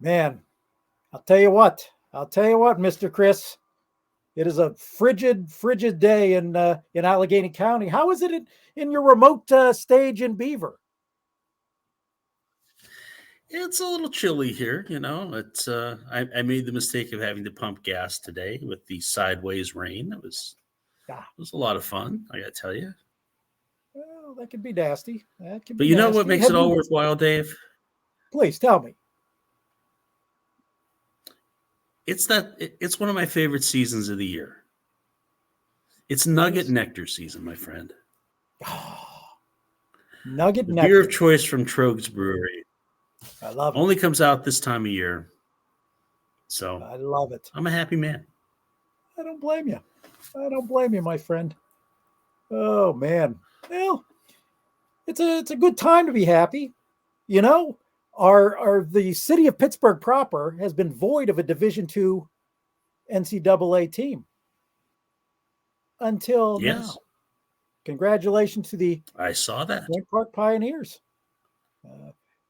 Man, I'll tell you what. Mr. Chris. It is a frigid day in Allegheny County. How is it in your remote stage in Beaver? It's a little chilly here, It's I made the mistake of having to pump gas today with the sideways rain. It was a lot of fun, I gotta tell you. Well, that could be nasty. But you know what makes it all worthwhile, Dave? Please tell me. It's one of my favorite seasons of the year. It's nugget nectar season, my friend. Nugget the nectar. Beer of choice from Trogues Brewery. I love it. Only comes out this time of year. So I love it. I'm a happy man. I don't blame you, my friend. Oh man. Well, it's a good time to be happy. The city of Pittsburgh proper has been void of a Division II NCAA team until now. Congratulations to the I saw that Point Park Pioneers.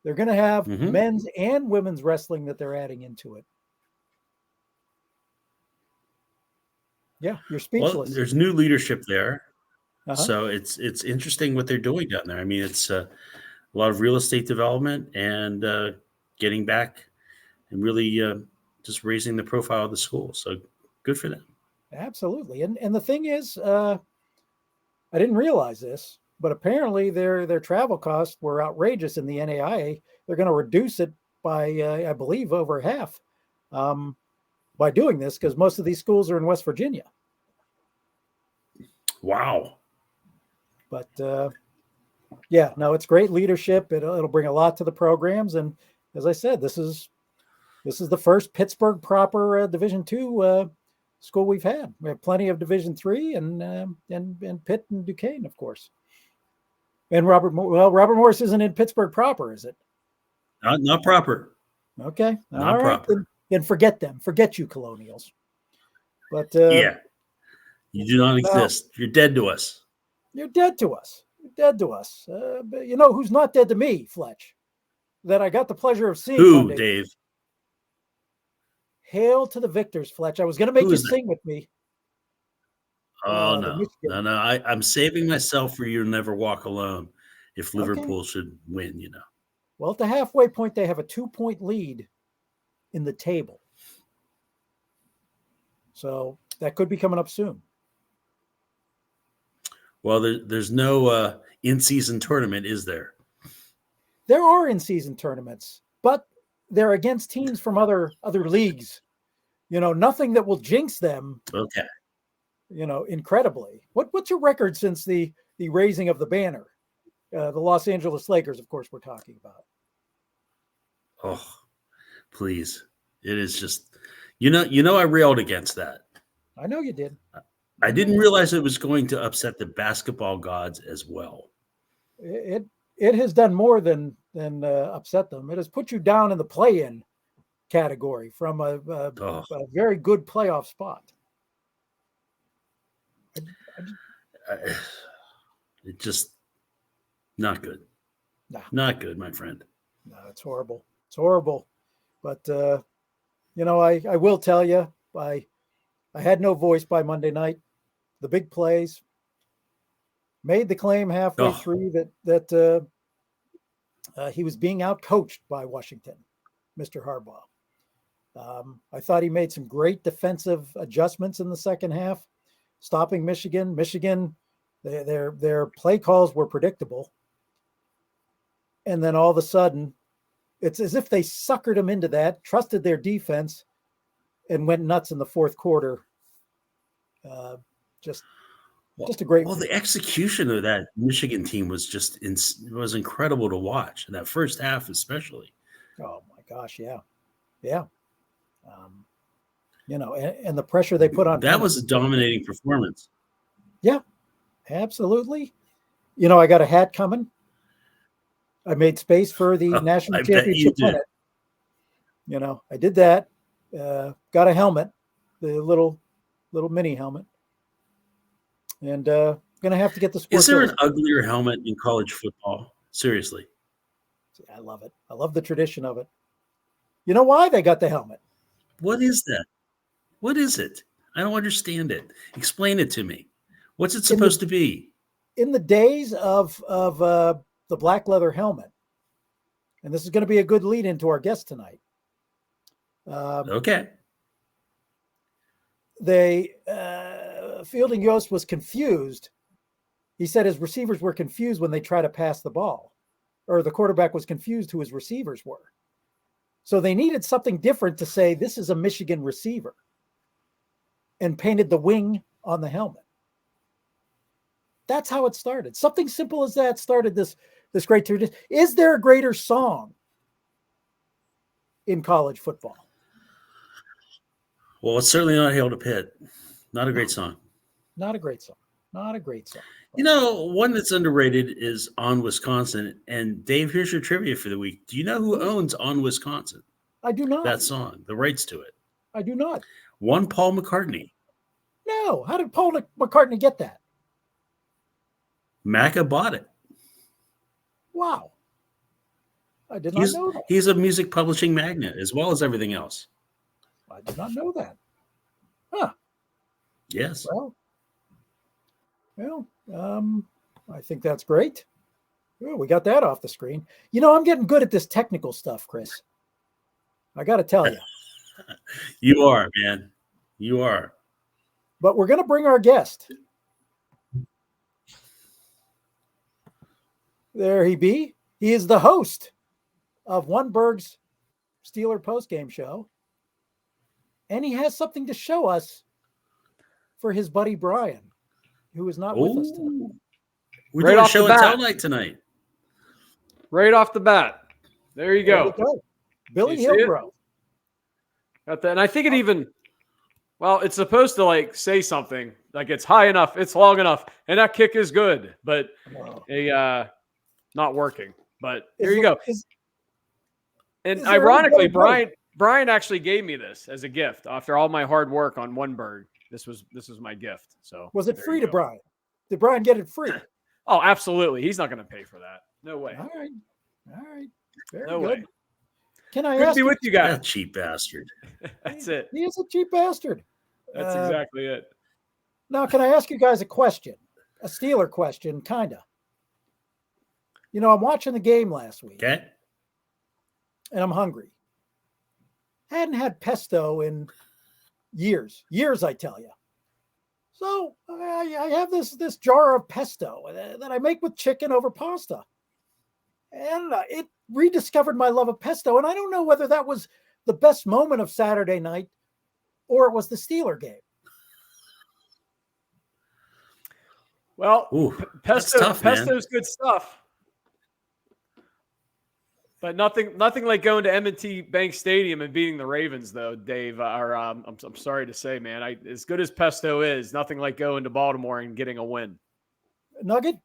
They're going to have men's and women's wrestling that they're adding into it. Yeah, you're speechless. Well, there's new leadership there. So it's interesting what they're doing down there. I mean, it's a lot of real estate development and getting back and really just raising the profile of the school. So good for them. Absolutely. And the thing is, I didn't realize this, but apparently their travel costs were outrageous in the NAIA. They're going to reduce it by, I believe, over half by doing this because most of these schools are in West Virginia. Wow. But it's great leadership. It'll bring a lot to the programs. And as I said, this is the first Pittsburgh proper Division II school we've had. We have plenty of Division III and Pitt and Duquesne, of course. And Robert Morris isn't in Pittsburgh proper, is it? Not proper. Okay. Not proper. Then forget them. Forget you, Colonials. But you do not exist. You're dead to us. You're dead to us. But you know who's not dead to me, Fletch? That I got the pleasure of seeing. Who, Monday. Dave? Hail to the victors, Fletch. I was going to make you sing with me. Oh, no. I'm saving myself for you to never walk alone if Liverpool should win, Well, at the halfway point, they have a 2-point lead in the table. So that could be coming up soon. Well, there's no in-season tournament, is there? There are in-season tournaments, but they're against teams from other leagues. Nothing that will jinx them. Okay. Incredibly. What's your record since the raising of the banner? The Los Angeles Lakers, of course, we're talking about. Oh, please. It is just, I railed against that. I know you did. I didn't realize it was going to upset the basketball gods as well. It has done more than upset them. It has put you down in the play-in category from a very good playoff spot. It just not good. Nah. Not good, my friend. No, it's horrible. It's horrible. But I will tell you, I had no voice by Monday night. The big plays made the claim halfway through that he was being outcoached by Washington, Mr. Harbaugh. I thought he made some great defensive adjustments in the second half, stopping Michigan. Michigan, their play calls were predictable. And then all of a sudden, it's as if they suckered him into that, trusted their defense, and went nuts in the fourth quarter. Just a great. Well, the execution of that Michigan team was was incredible to watch. That first half, especially. Oh my gosh, yeah. And the pressure they put on. That was a dominating performance. Yeah, absolutely. I got a hat coming. I made space for the national championship winner. I did that. Got a helmet, the little mini helmet. And gonna have to get the Sports. Is there an uglier helmet in college football? Seriously. I love it. I love the tradition of it. You know why they got the helmet? What is that? What is it? I don't understand it. Explain it to me. What's it supposed to be? In the days of the black leather helmet, and this is going to be a good lead into our guest tonight. Okay. Fielding Yost was confused. He said his receivers were confused when they try to pass the ball, or the quarterback was confused who his receivers were. So they needed something different to say this is a Michigan receiver, and painted the wing on the helmet. That's how it started. Something simple as that started this great tradition. Is there a greater song in college football? Well, it's certainly not Hail to Pitt. Not a great song. Not a great song. Not a great song. You know, one that's underrated is On Wisconsin. And Dave, here's your trivia for the week. Do you know who owns On Wisconsin? I do not. That song, the rights to it. I do not. One Paul McCartney. No. How did Paul McCartney get that? Macca bought it. Wow. I did not know that. He's a music publishing magnate as well as everything else. I did not know that. Huh. Yes. Well, I think that's great. Oh, we got that off the screen. You know, I'm getting good at this technical stuff, Chris. I got to tell you. You are, man. You are. But we're going to bring our guest. There he be. He is the host of oneBURGH's Steeler postgame show. And he has something to show us for his buddy Brian, who is not with us tonight. We're doing a show and tell night tonight. Right off the bat. There you go. Billy Hillgrove. Got that. And I think it even, well, it's supposed to like say something like it's high enough, it's long enough, and that kick is good, but not working. But there you go. And ironically, Brian actually gave me this as a gift after all my hard work on oneBURGH. This was my gift. So was it free to Brian? Did Brian get it free? Oh, absolutely. He's not going to pay for that. No way. All right. Very no good. Way. Can I Good ask to be with you guys? That cheap bastard. That's it. He is a cheap bastard. That's exactly it. Now, can I ask you guys a question? A Steeler question, kind of. You know, I'm watching the game last week. Okay. And I'm hungry. I hadn't had pesto in years, I tell you. So I have this jar of pesto that I make with chicken over pasta. And it rediscovered my love of pesto. And I don't know whether that was the best moment of Saturday night or it was the Steeler game. Well, pesto's good stuff. But nothing like going to M&T Bank Stadium and beating the Ravens, though, Dave. I'm sorry to say, man. As good as pesto is, nothing like going to Baltimore and getting a win. Nugget?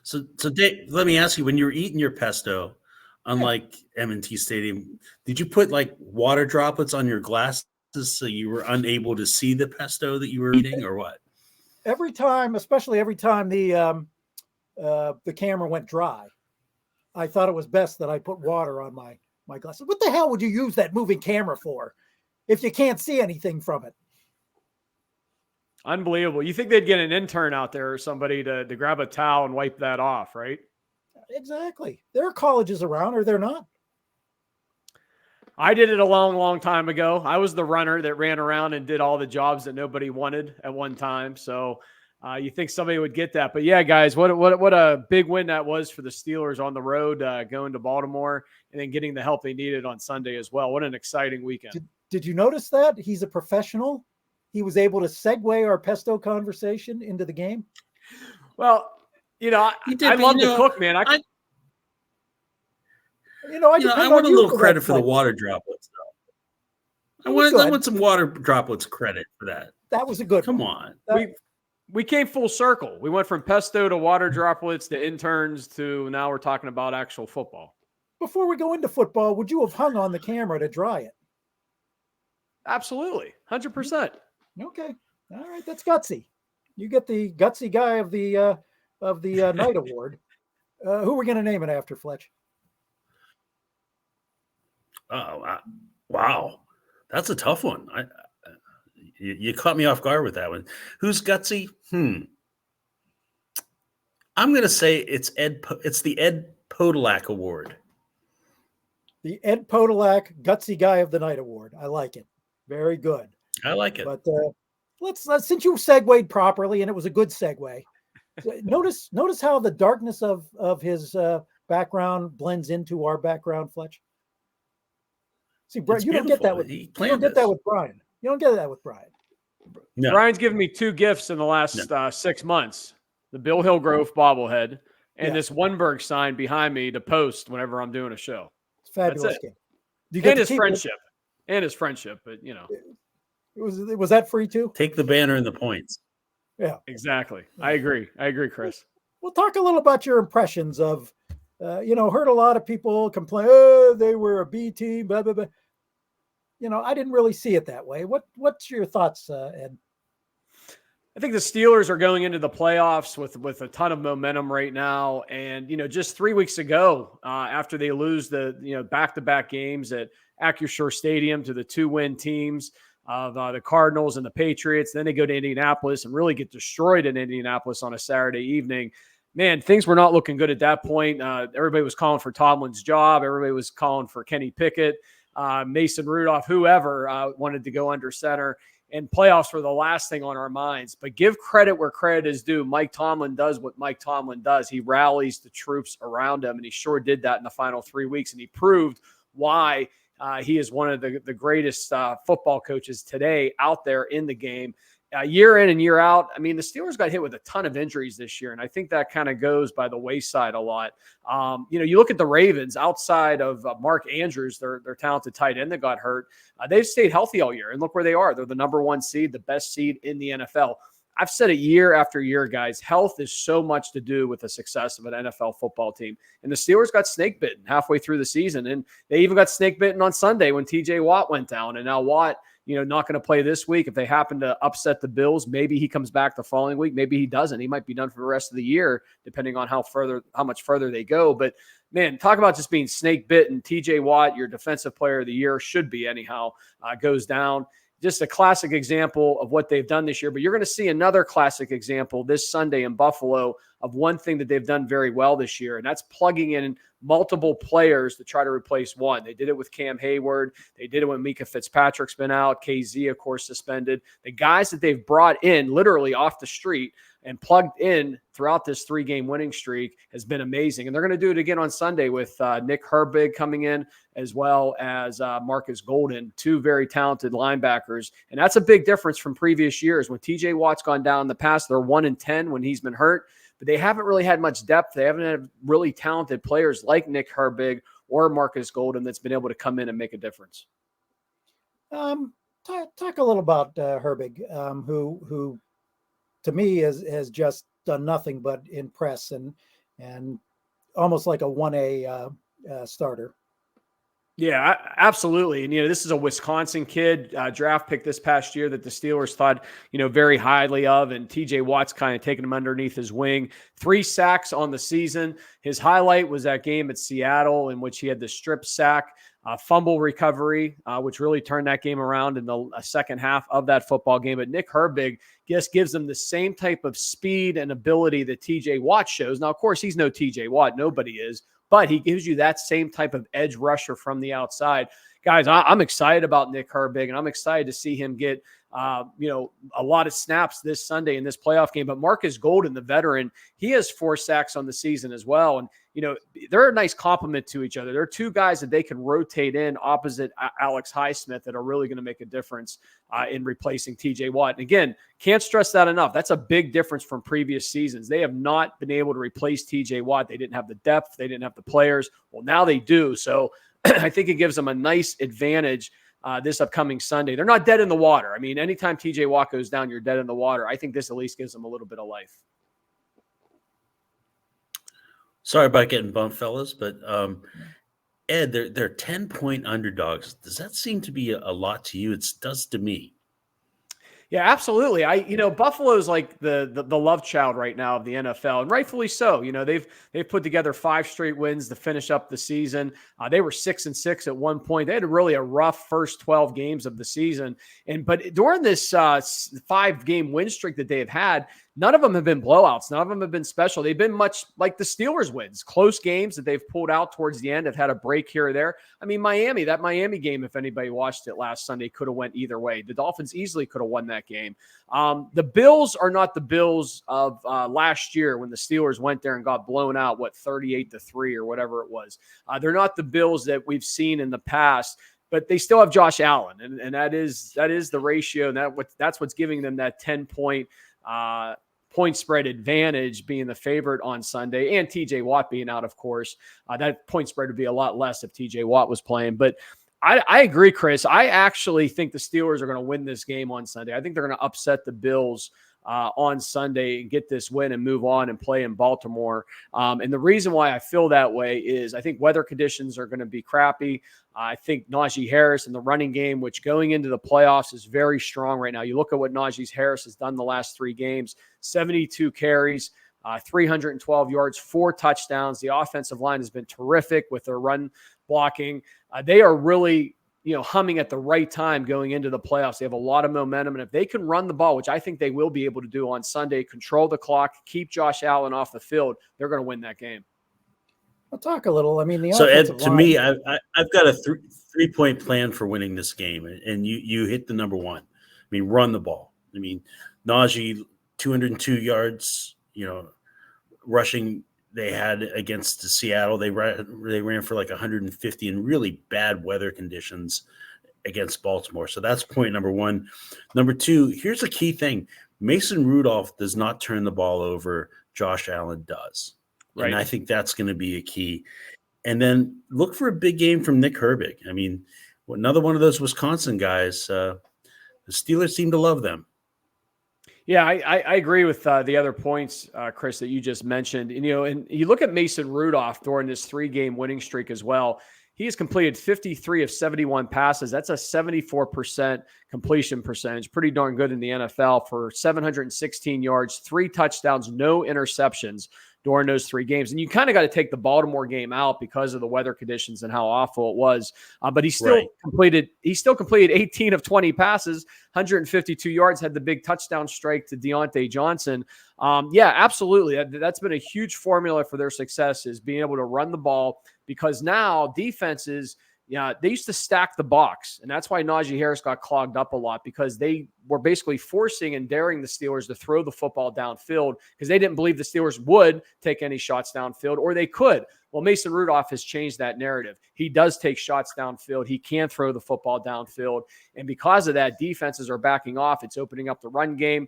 So Dave, let me ask you, when you were eating your pesto, unlike M&T Stadium, did you put like water droplets on your glasses so you were unable to see the pesto that you were eating, or what? Especially every time the camera went dry, I thought it was best that I put water on my glasses. What the hell would you use that moving camera for if you can't see anything from it? Unbelievable. You think they'd get an intern out there or somebody to grab a towel and wipe that off, right? Exactly. There are colleges around, or they're not. I did it a long, long time ago. I was the runner that ran around and did all the jobs that nobody wanted at one time. So you think somebody would get that. But yeah, guys, what a big win that was for the Steelers on the road, going to Baltimore and then getting the help they needed on Sunday as well. What an exciting weekend. Did you notice that? He's a professional. He was able to segue our pesto conversation into the game. Well, you know, I love to cook, man. I want a little credit for the water droplets, though. I want some water droplets credit for that. That was a good Come one. on. We came full circle. We went from pesto to water droplets to interns to now we're talking about actual football. Before we go into football, would you have hung on the camera to dry it? Absolutely. 100%. Okay. All right. That's gutsy. You get the gutsy guy of the night award. Who are we going to name it after, Fletch? Wow. That's a tough one. You caught me off guard with that one. Who's gutsy? I'm going to say it's the Ed Podolak Award. The Ed Podolak Gutsy Guy of the Night Award. I like it. Very good. I like it. But let's since you segued properly, and it was a good segue. Notice how the darkness of his background blends into our background, Fletch. See, Brian, you don't get that with Brian. You don't get that with Brian. No. Brian's given me 2 gifts in the last 6 months: the Bill Hillgrove bobblehead and this oneBURGH sign behind me to post whenever I'm doing a show. It's fabulous. And his friendship. And his friendship, but was that free too? Take the banner and the points. Yeah, exactly. I agree, Chris. We'll talk a little about your impressions of, heard a lot of people complain, oh, they were a B team, blah, blah, blah. I didn't really see it that way. What's your thoughts, Ed? I think the Steelers are going into the playoffs with a ton of momentum right now. And, just 3 weeks ago, after they lose the, back-to-back games at Acrisure Stadium to the 2-win teams of the Cardinals and the Patriots, then they go to Indianapolis and really get destroyed in Indianapolis on a Saturday evening. Man, things were not looking good at that point. Everybody was calling for Tomlin's job. Everybody was calling for Kenny Pickett, Mason Rudolph, whoever wanted to go under center. And playoffs were the last thing on our minds. But give credit where credit is due. Mike Tomlin does what Mike Tomlin does. He rallies the troops around him, and he sure did that in the final 3 weeks. And he proved why he is one of the greatest football coaches today out there in the game. Year in and year out, I mean, the Steelers got hit with a ton of injuries this year, and I think that kind of goes by the wayside a lot. You look at the Ravens outside of Mark Andrews, their talented tight end that got hurt. They've stayed healthy all year, and look where they are. They're the number 1 seed, the best seed in the NFL. I've said it year after year, guys, health is so much to do with the success of an NFL football team. And the Steelers got snake bitten halfway through the season, and they even got snake bitten on Sunday when TJ Watt went down. And now Watt, not going to play this week. If they happen to upset the Bills, maybe he comes back the following week. Maybe he doesn't. He might be done for the rest of the year, depending on how much further they go. But man, talk about just being snake bitten. TJ Watt, your defensive player of the year, should be anyhow, goes down. Just a classic example of what they've done this year. But you're going to see another classic example this Sunday in Buffalo of one thing that they've done very well this year, and that's plugging in multiple players to try to replace one. They did it with Cam Hayward. They did it when Mika Fitzpatrick's been out. KZ, of course, suspended. The guys that they've brought in literally off the street and plugged in throughout this 3-game winning streak has been amazing. And they're going to do it again on Sunday with Nick Herbig coming in, as well as Marcus Golden, 2 very talented linebackers. And that's a big difference from previous years. When TJ Watt's gone down in the past, they're 1-10 when he's been hurt, but they haven't really had much depth. They haven't had really talented players like Nick Herbig or Marcus Golden that's been able to come in and make a difference. Talk a little about Herbig, who to me has just done nothing but impress and almost like a 1A starter. Yeah, absolutely. And, this is a Wisconsin kid, draft pick this past year that the Steelers thought, very highly of. And TJ Watt's kind of taking him underneath his wing. 3 sacks on the season. His highlight was that game at Seattle in which he had the strip sack, fumble recovery, which really turned that game around in the second half of that football game. But Nick Herbig just gives them the same type of speed and ability that TJ Watt shows. Now, of course, he's no TJ Watt. Nobody is. But he gives you that same type of edge rusher from the outside. Guys, I'm excited about Nick Herbig, and I'm excited to see him get, a lot of snaps this Sunday in this playoff game. But Marcus Golden, the veteran, he has 4 sacks on the season as well. And, they're a nice complement to each other. They're 2 guys that they can rotate in opposite Alex Highsmith that are really going to make a difference in replacing TJ Watt. And again, can't stress that enough. That's a big difference from previous seasons. They have not been able to replace TJ Watt. They didn't have the depth. They didn't have the players. Well, now they do. So I think it gives them a nice advantage this upcoming Sunday. They're not dead in the water. I mean, anytime TJ Watt goes down, you're dead in the water. I think this at least gives them a little bit of life. Sorry about getting bumped, fellas, but Ed, they're 10-point underdogs. Does that seem to be a lot to you? It does to me. Yeah, absolutely. Buffalo's like the love child right now of the NFL, and rightfully so. They've put together 5 straight wins to finish up the season. They were 6-6 at one point. They had really a rough first 12 games of the season, but during this 5-game win streak that they have had, none of them have been blowouts. None of them have been special. They've been much like the Steelers wins, close games that they've pulled out towards the end, have had a break here or there. I mean, that Miami game, if anybody watched it last Sunday, could have went either way. The Dolphins easily could have won that game. The Bills are not the Bills of last year when the Steelers went there and got blown out, 38-3 or whatever it was. They're not the Bills that we've seen in the past, but they still have Josh Allen, and that is the ratio, and that's what's giving them that 10-point point spread advantage, being the favorite on Sunday, and TJ Watt being out, of course. That point spread would be a lot less if TJ Watt was playing. But I agree, Chris. I actually think the Steelers are going to win this game on Sunday. I think they're going to upset the Bills on Sunday and get this win and move on and play in Baltimore. And the reason why I feel that way is I think weather conditions are going to be crappy. I think Najee Harris in the running game, which going into the playoffs is very strong right now. You look at what Najee Harris has done the last 3 games, 72 carries, 312 yards, 4 touchdowns. The offensive line has been terrific with their run blocking. They are really, humming at the right time going into the playoffs. They have a lot of momentum, and if they can run the ball, which I think they will be able to do on Sunday, control the clock, keep Josh Allen off the field, they're going to win that game. I'll talk a little. I mean, so Ed, to me, I've got a 3-point plan for winning this game, and you hit the number one. I mean, run the ball. I mean, Najee, 202 yards, rushing. They had against Seattle. They ran for like 150 in really bad weather conditions against Baltimore. So that's point number one. Number two, here's a key thing. Mason Rudolph does not turn the ball over. Josh Allen does. Right. And I think that's going to be a key. And then look for a big game from Nick Herbig. I mean, another one of those Wisconsin guys. The Steelers seem to love them. Yeah, I agree with the other points, Chris, that you just mentioned. And you look at Mason Rudolph during this 3-game winning streak as well. He has completed 53 of 71 passes. That's a 74% completion percentage. Pretty darn good in the NFL for 716 yards, 3 touchdowns, no interceptions during those 3 games. And you kind of got to take the Baltimore game out because of the weather conditions and how awful it was. But he still completed 18 of 20 passes, 152 yards, had the big touchdown strike to Deontay Johnson. Yeah, absolutely. That's been a huge formula for their success, is being able to run the ball, because now defenses, they used to stack the box. And that's why Najee Harris got clogged up a lot, because they were basically forcing and daring the Steelers to throw the football downfield because they didn't believe the Steelers would take any shots downfield, or they could. Well, Mason Rudolph has changed that narrative. He does take shots downfield. He can throw the football downfield. And because of that, defenses are backing off. It's opening up the run game.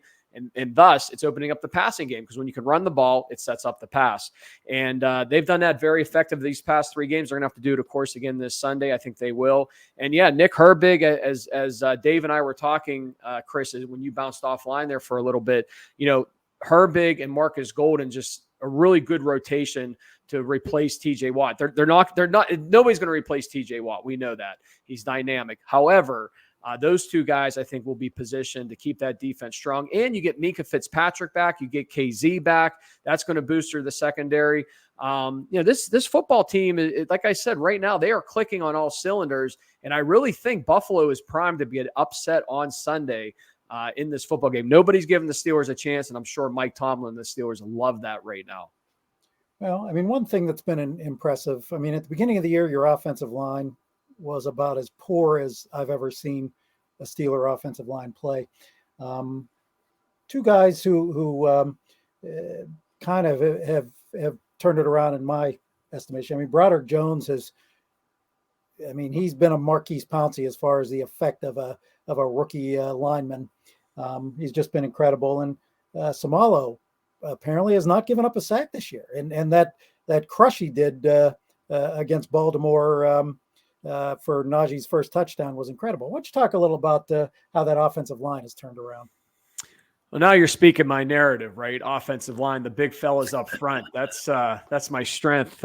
And thus, it's opening up the passing game, because when you can run the ball, it sets up the pass. And they've done that very effective these past 3 games. They're going to have to do it, of course, again this Sunday. I think they will. And, yeah, Nick Herbig, as Dave and I were talking, Chris, when you bounced offline there for a little bit, Herbig and Marcus Golden, just a really good rotation to replace TJ Watt. They're not, nobody's going to replace TJ Watt. We know that. He's dynamic. However, those 2 guys, I think, will be positioned to keep that defense strong. And you get Minka Fitzpatrick back. You get KZ back. That's going to booster the secondary. This football team, like I said, right now, they are clicking on all cylinders. And I really think Buffalo is primed to be an upset on Sunday in this football game. Nobody's giving the Steelers a chance, and I'm sure Mike Tomlin and the Steelers love that right now. Well, I mean, one thing that's been impressive, I mean, at the beginning of the year, your offensive line was about as poor as I've ever seen a Steeler offensive line play. 2 guys who kind of have turned it around in my estimation. I mean, Broderick Jones he's been a Marquise Pouncey as far as the effect of a rookie lineman. He's just been incredible. And Samalo apparently has not given up a sack this year. And that crush he did against Baltimore for Najee's first touchdown was incredible. Why don't you talk a little about how that offensive line has turned around? Well, now you're speaking my narrative, right? Offensive line, the big fellas up front. That's my strength,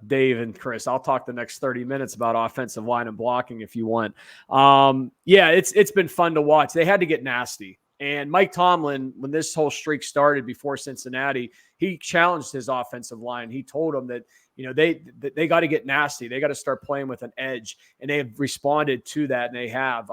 Dave and Chris. I'll talk the next 30 minutes about offensive line and blocking if you want. Yeah, it's been fun to watch. They had to get nasty. And Mike Tomlin, when this whole streak started before Cincinnati, he challenged his offensive line. He told them that, they got to get nasty. They got to start playing with an edge, and they have responded to that, and they have.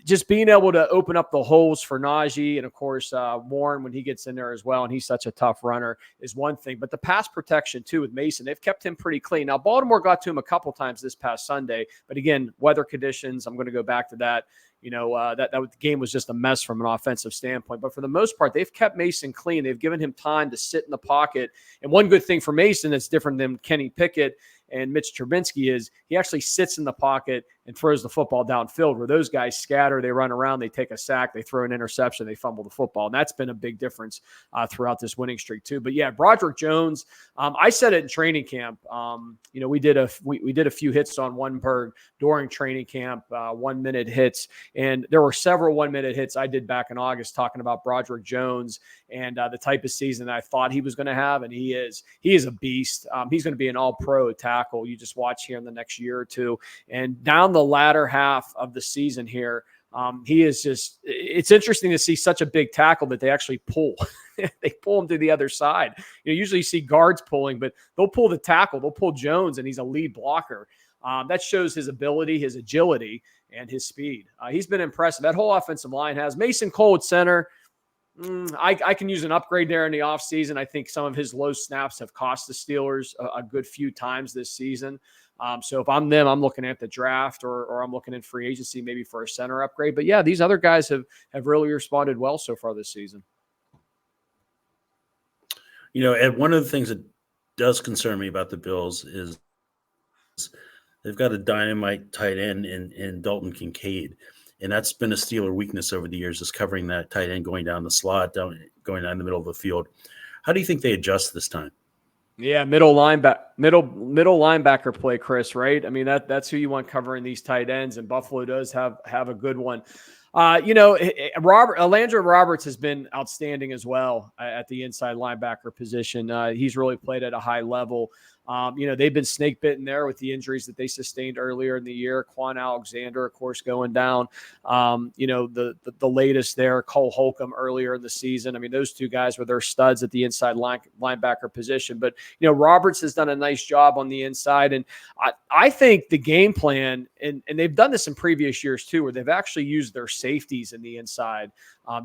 Just being able to open up the holes for Najee and, of course, Warren when he gets in there as well, and he's such a tough runner, is one thing. But the pass protection, too, with Mason, they've kept him pretty clean. Now, Baltimore got to him a couple times this past Sunday, but again, weather conditions, I'm going to go back to that. That game was just a mess from an offensive standpoint. But for the most part, they've kept Mason clean. They've given him time to sit in the pocket. And one good thing for Mason that's different than Kenny Pickett and Mitch Trubinsky is he actually sits in the pocket and throws the football downfield, where those guys scatter, they run around, they take a sack, they throw an interception, they fumble the football. And that's been a big difference throughout this winning streak too. But yeah, Broderick Jones, I said it in training camp. We did a few hits on oneBURGH during training camp, 1 minute hits. And there were several 1 minute hits I did back in August talking about Broderick Jones and the type of season that I thought he was going to have. And he is a beast. He's going to be an all-pro tackle. You just watch here in the next year or two. And down the latter half of the season here, he is just, it's interesting to see such a big tackle that they actually pull. They pull him to the other side. Usually you see guards pulling, but they'll pull the tackle. They'll pull Jones, and he's a lead blocker. That shows his ability, his agility, and his speed. He's been impressive. That whole offensive line has Mason Cole at center. I can use an upgrade there in the offseason. I think some of his low snaps have cost the Steelers a good few times this season. So if I'm them, I'm looking at the draft or I'm looking in free agency maybe for a center upgrade. But yeah, these other guys have really responded well so far this season. Ed, one of the things that does concern me about the Bills is they've got a dynamite tight end in Dalton Kincaid. And that's been a Steeler weakness over the years, is covering that tight end going down the slot, going down the middle of the field. How do you think they adjust this time? Yeah, middle linebacker play, Chris, right? I mean, that's who you want covering these tight ends, and Buffalo does have a good one. Landry Roberts has been outstanding as well at the inside linebacker position. He's really played at a high level. They've been snake bitten there with the injuries that they sustained earlier in the year. Quan Alexander, of course, going down. The latest there, Cole Holcomb earlier in the season. I mean, those two guys were their studs at the inside linebacker position. But, Roberts has done a nice job on the inside. And I think the game plan, and they've done this in previous years too, where they've actually used their safeties in the inside.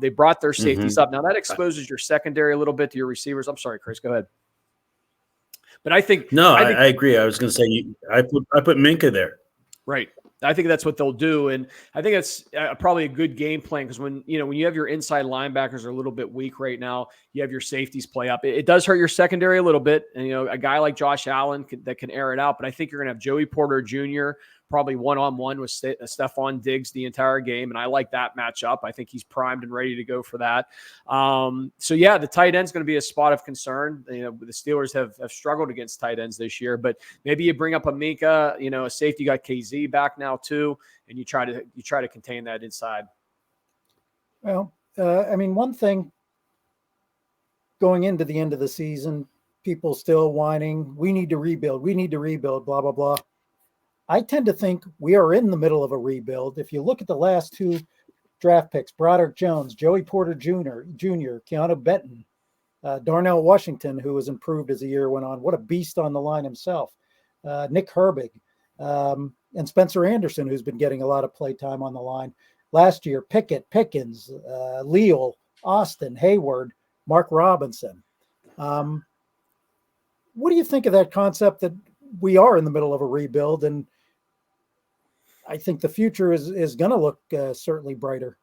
They brought their safeties up. Now that exposes your secondary a little bit to your receivers. I'm sorry, Chris, go ahead. But I think I agree. I was going to say I put Minka there. Right. I think that's what they'll do, and I think that's probably a good game plan because when you have your inside linebackers are a little bit weak right now, you have your safeties play up. It does hurt your secondary a little bit, and a guy like Josh Allen that can air it out. But I think you're going to have Joey Porter Jr. probably one-on-one with Stephon Diggs the entire game, and I like that matchup. I think he's primed and ready to go for that. So yeah, the tight end's going to be a spot of concern. The Steelers have struggled against tight ends this year, but maybe you bring up a Minka, a safety. You got KZ back now too, and you try to contain that inside. Well, one thing going into the end of the season, people still whining, we need to rebuild, blah, blah, blah. I tend to think we are in the middle of a rebuild. If you look at the last two draft picks, Broderick Jones, Joey Porter Jr., Keanu Benton, Darnell Washington, who has improved as the year went on. What a beast on the line himself. Nick Herbig, and Spencer Anderson, who's been getting a lot of play time on the line. Last year, Pickett, Pickens, Leal, Austin, Hayward, Mark Robinson. What do you think of that concept that we are in the middle of a rebuild? And I think the future is going to look certainly brighter.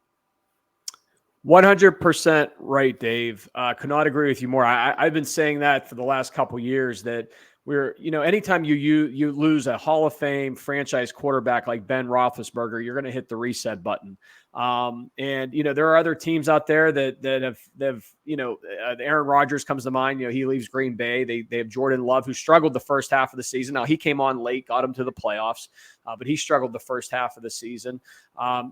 100% right, Dave. Could not agree with you more. I've been saying that for the last couple of years that we're, anytime you lose a Hall of Fame franchise quarterback like Ben Roethlisberger, you're going to hit the reset button. And there are other teams out there that have Aaron Rodgers comes to mind. He leaves Green Bay. They have Jordan Love, who struggled the first half of the season. Now he came on late, got him to the playoffs, but he struggled the first half of the season.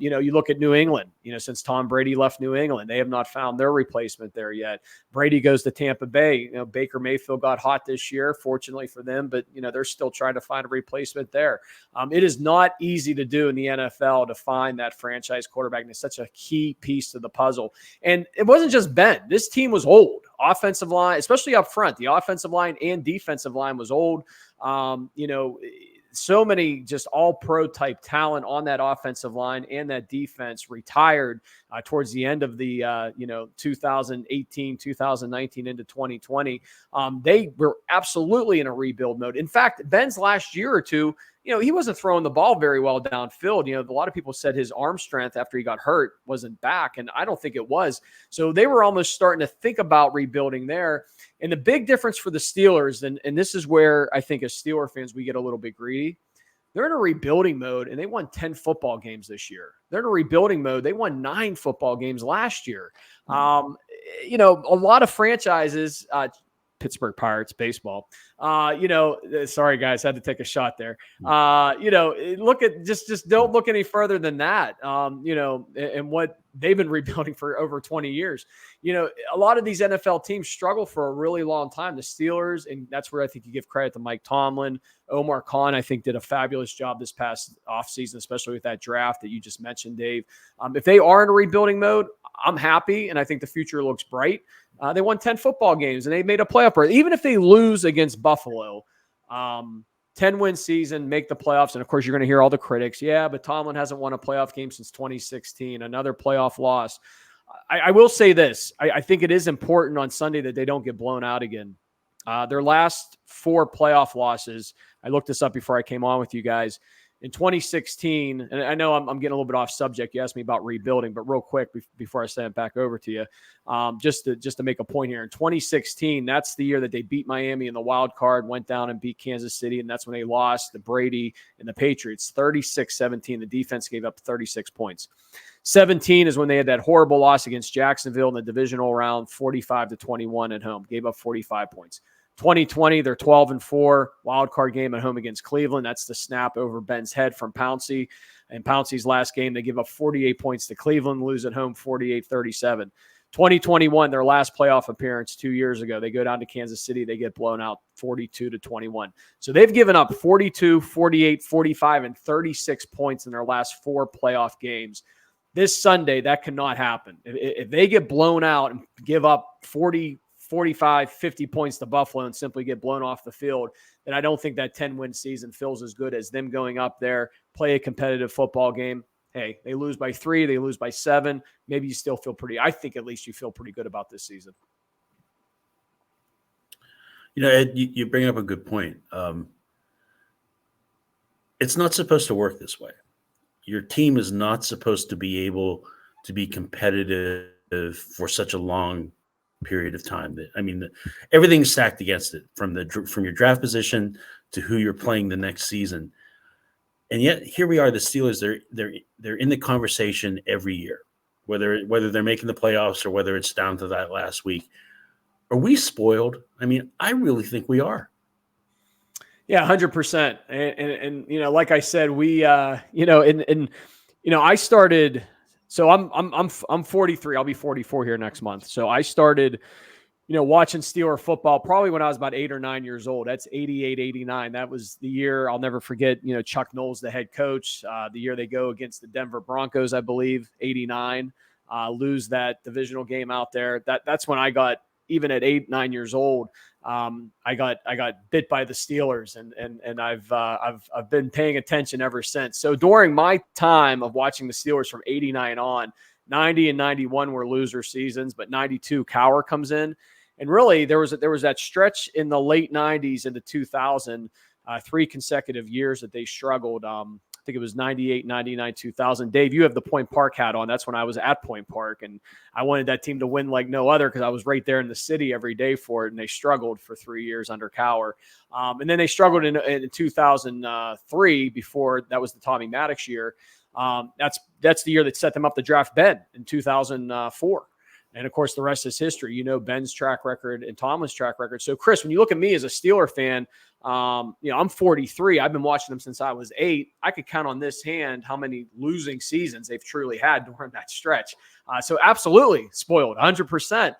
You look at New England. Since Tom Brady left New England, they have not found their replacement there yet. Brady goes to Tampa Bay. Baker Mayfield got hot this year, fortunately for them, but they're still trying to find a replacement there. It is not easy to do in the NFL to find that franchise quarterback quarterback, and it's such a key piece to the puzzle. And it wasn't just Ben. This team was old. Offensive line, especially up front, the offensive line and defensive line was old. So many just all-pro type talent on that offensive line and that defense retired towards the end of the 2018, 2019 into 2020. They were absolutely in a rebuild mode. In fact, Ben's last year or two, he wasn't throwing the ball very well downfield. A lot of people said his arm strength after he got hurt wasn't back, and I don't think it was. So they were almost starting to think about rebuilding there. And the big difference for the Steelers, and this is where I think as Steeler fans we get a little bit greedy, they're in a rebuilding mode, and they won 10 football games this year. They're in a rebuilding mode. They won 9 football games last year. A lot of franchises, Pittsburgh Pirates baseball. Sorry guys, I had to take a shot there. Look at just don't look any further than that. And what they've been rebuilding for over 20 years. A lot of these NFL teams struggle for a really long time. The Steelers, and that's where I think you give credit to Mike Tomlin. Omar Khan, I think, did a fabulous job this past offseason, especially with that draft that you just mentioned, Dave. If they are in a rebuilding mode, I'm happy, and I think the future looks bright. They won 10 football games, and they made a playoff berth. Even if they lose against Buffalo, 10-win season, make the playoffs. And, of course, you're going to hear all the critics. Yeah, but Tomlin hasn't won a playoff game since 2016, another playoff loss. I will say this. I think it is important on Sunday that they don't get blown out again. Their last 4 playoff losses, I looked this up before I came on with you guys. In 2016, and I know I'm getting a little bit off subject. You asked me about rebuilding, but real quick before I send it back over to you, just to make a point here. In 2016, that's the year that they beat Miami in the wild card, went down and beat Kansas City, and that's when they lost to Brady and the Patriots, 36-17. The defense gave up 36 points. 17 is when they had that horrible loss against Jacksonville in the divisional round, 45-21 at home, gave up 45 points. 2020, they're 12-4, wild card game at home against Cleveland. That's the snap over Ben's head from Pouncey. In Pouncey's last game, they give up 48 points to Cleveland, lose at home 48-37. 2021, their last playoff appearance 2 years ago, they go down to Kansas City. They get blown out 42-21. So they've given up 42, 48, 45, and 36 points in their last 4 playoff games. This Sunday, that cannot happen. If they get blown out and give up 40, 45, 50 points to Buffalo and simply get blown off the field, then I don't think that 10-win season feels as good as them going up there, play a competitive football game. Hey, they lose by 3, they lose by 7. Maybe you still feel I think at least you feel pretty good about this season. Ed, you bring up a good point. It's not supposed to work this way. Your team is not supposed to be able to be competitive for such a long period of time. Everything's stacked against it, from your draft position to who you're playing the next season. And yet here we are, the Steelers, they're in the conversation every year, whether they're making the playoffs or whether it's down to that last week. Are we spoiled? I really think we are. Yeah, 100%. And like I said, we I started. So I'm 43. I'll be 44 here next month. So I started, watching Steeler football probably when I was about 8 or 9 years old. That's 88, 89. That was the year I'll never forget. Chuck Noll's the head coach. The year they go against the Denver Broncos, I believe, 89. Lose that divisional game out there. That's when I got, even at 8, 9 years old, I got bit by the Steelers, and I've been paying attention ever since. So during my time of watching the Steelers from 89 on, 90 and 91 were loser seasons, but 92 Cowher comes in, and really there was that stretch in the late 90s into 2000, 3 consecutive years that they struggled. I think it was 98, 99, 2000. Dave, you have the Point Park hat on. That's when I was at Point Park, and I wanted that team to win like no other because I was right there in the city every day for it, and they struggled for 3 years under Cowher. And then they struggled in 2003 before that was the Tommy Maddox year. That's the year that set them up to draft Ben in 2004. And, of course, the rest is history. Ben's track record and Tomlin's track record. So, Chris, when you look at me as a Steeler fan, I'm 43. I've been watching them since I was 8. I could count on this hand how many losing seasons they've truly had during that stretch. So, absolutely spoiled, 100%.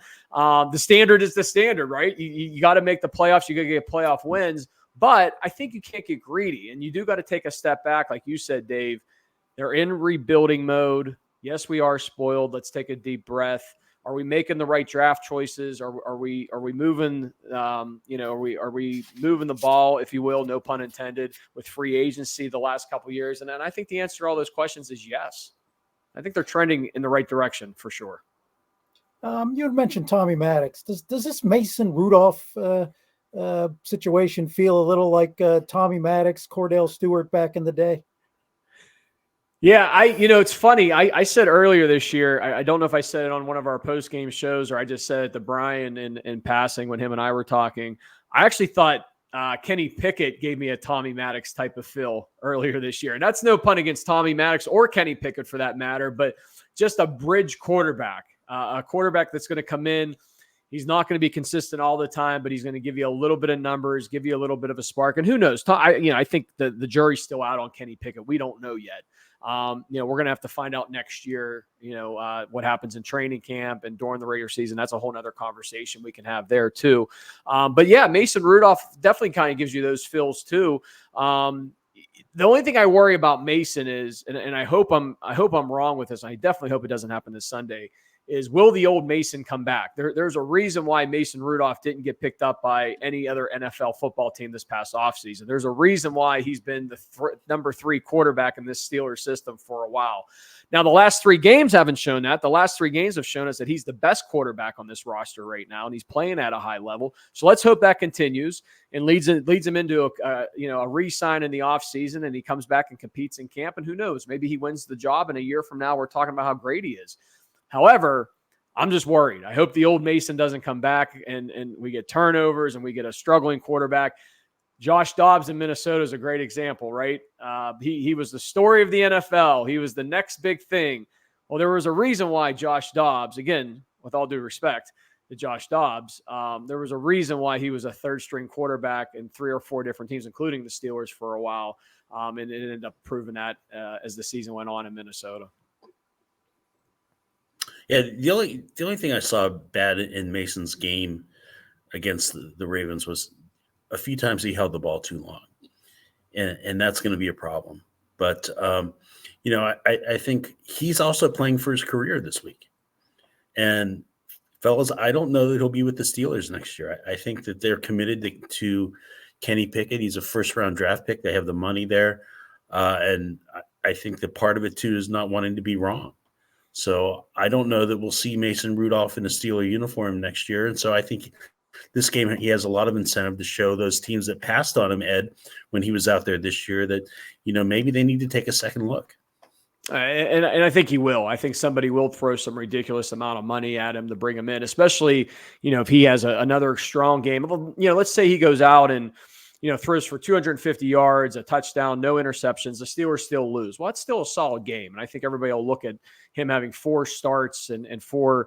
The standard is the standard, right? You got to make the playoffs. You got to get playoff wins. But I think you can't get greedy, and you do got to take a step back. Like you said, Dave, they're in rebuilding mode. Yes, we are spoiled. Let's take a deep breath. Are we making the right draft choices? Are we moving? Are we moving the ball, if you will, no pun intended, with free agency the last couple of years? And then I think the answer to all those questions is yes. I think they're trending in the right direction for sure. You had mentioned Tommy Maddox. Does this Mason Rudolph situation feel a little like Tommy Maddox, Cordell Stewart back in the day? Yeah, it's funny. I said earlier this year, I don't know if I said it on one of our post-game shows or I just said it to Brian in passing when him and I were talking. I actually thought Kenny Pickett gave me a Tommy Maddox type of feel earlier this year. And that's no pun against Tommy Maddox or Kenny Pickett for that matter, but just a bridge quarterback, a quarterback that's going to come in. He's not going to be consistent all the time, but he's going to give you a little bit of numbers, give you a little bit of a spark. And who knows? I think the jury's still out on Kenny Pickett. We don't know yet. We're going to have to find out next year, what happens in training camp and during the regular season. That's a whole nother conversation we can have there too. But yeah, Mason Rudolph definitely kind of gives you those feels too. The only thing I worry about Mason is, and I hope I'm wrong with this. I definitely hope it doesn't happen this Sunday. Is will the old Mason come back? There's a reason why Mason Rudolph didn't get picked up by any other NFL football team this past offseason. There's a reason why he's been the number 3 quarterback in this Steelers system for a while. Now, the last 3 games haven't shown that. The last 3 games have shown us that he's the best quarterback on this roster right now, and he's playing at a high level. So let's hope that continues and leads him into a re-sign in the offseason, and he comes back and competes in camp. And who knows? Maybe he wins the job, and a year from now we're talking about how great he is. However, I'm just worried. I hope the old Mason doesn't come back and we get turnovers and we get a struggling quarterback. Josh Dobbs in Minnesota is a great example, right? He was the story of the NFL. He was the next big thing. Well, there was a reason why Josh Dobbs, again, with all due respect to Josh Dobbs, there was a reason why he was a third-string quarterback in 3 or 4 different teams, including the Steelers for a while, and it ended up proving that as the season went on in Minnesota. Yeah, the only thing I saw bad in Mason's game against the Ravens was a few times he held the ball too long, and that's going to be a problem. But I think he's also playing for his career this week. And fellas, I don't know that he'll be with the Steelers next year. I think that they're committed to Kenny Pickett. He's a first-round draft pick. They have the money there, and I think that part of it too is not wanting to be wrong. So I don't know that we'll see Mason Rudolph in a Steeler uniform next year. And so I think this game, he has a lot of incentive to show those teams that passed on him, Ed, when he was out there this year, that, maybe they need to take a second look. And I think he will. I think somebody will throw some ridiculous amount of money at him to bring him in, especially, if he has another strong game. Let's say he goes out and, throws for 250 yards, a touchdown, no interceptions. The Steelers still lose. Well, it's still a solid game. And I think everybody will look at him having 4 starts and 4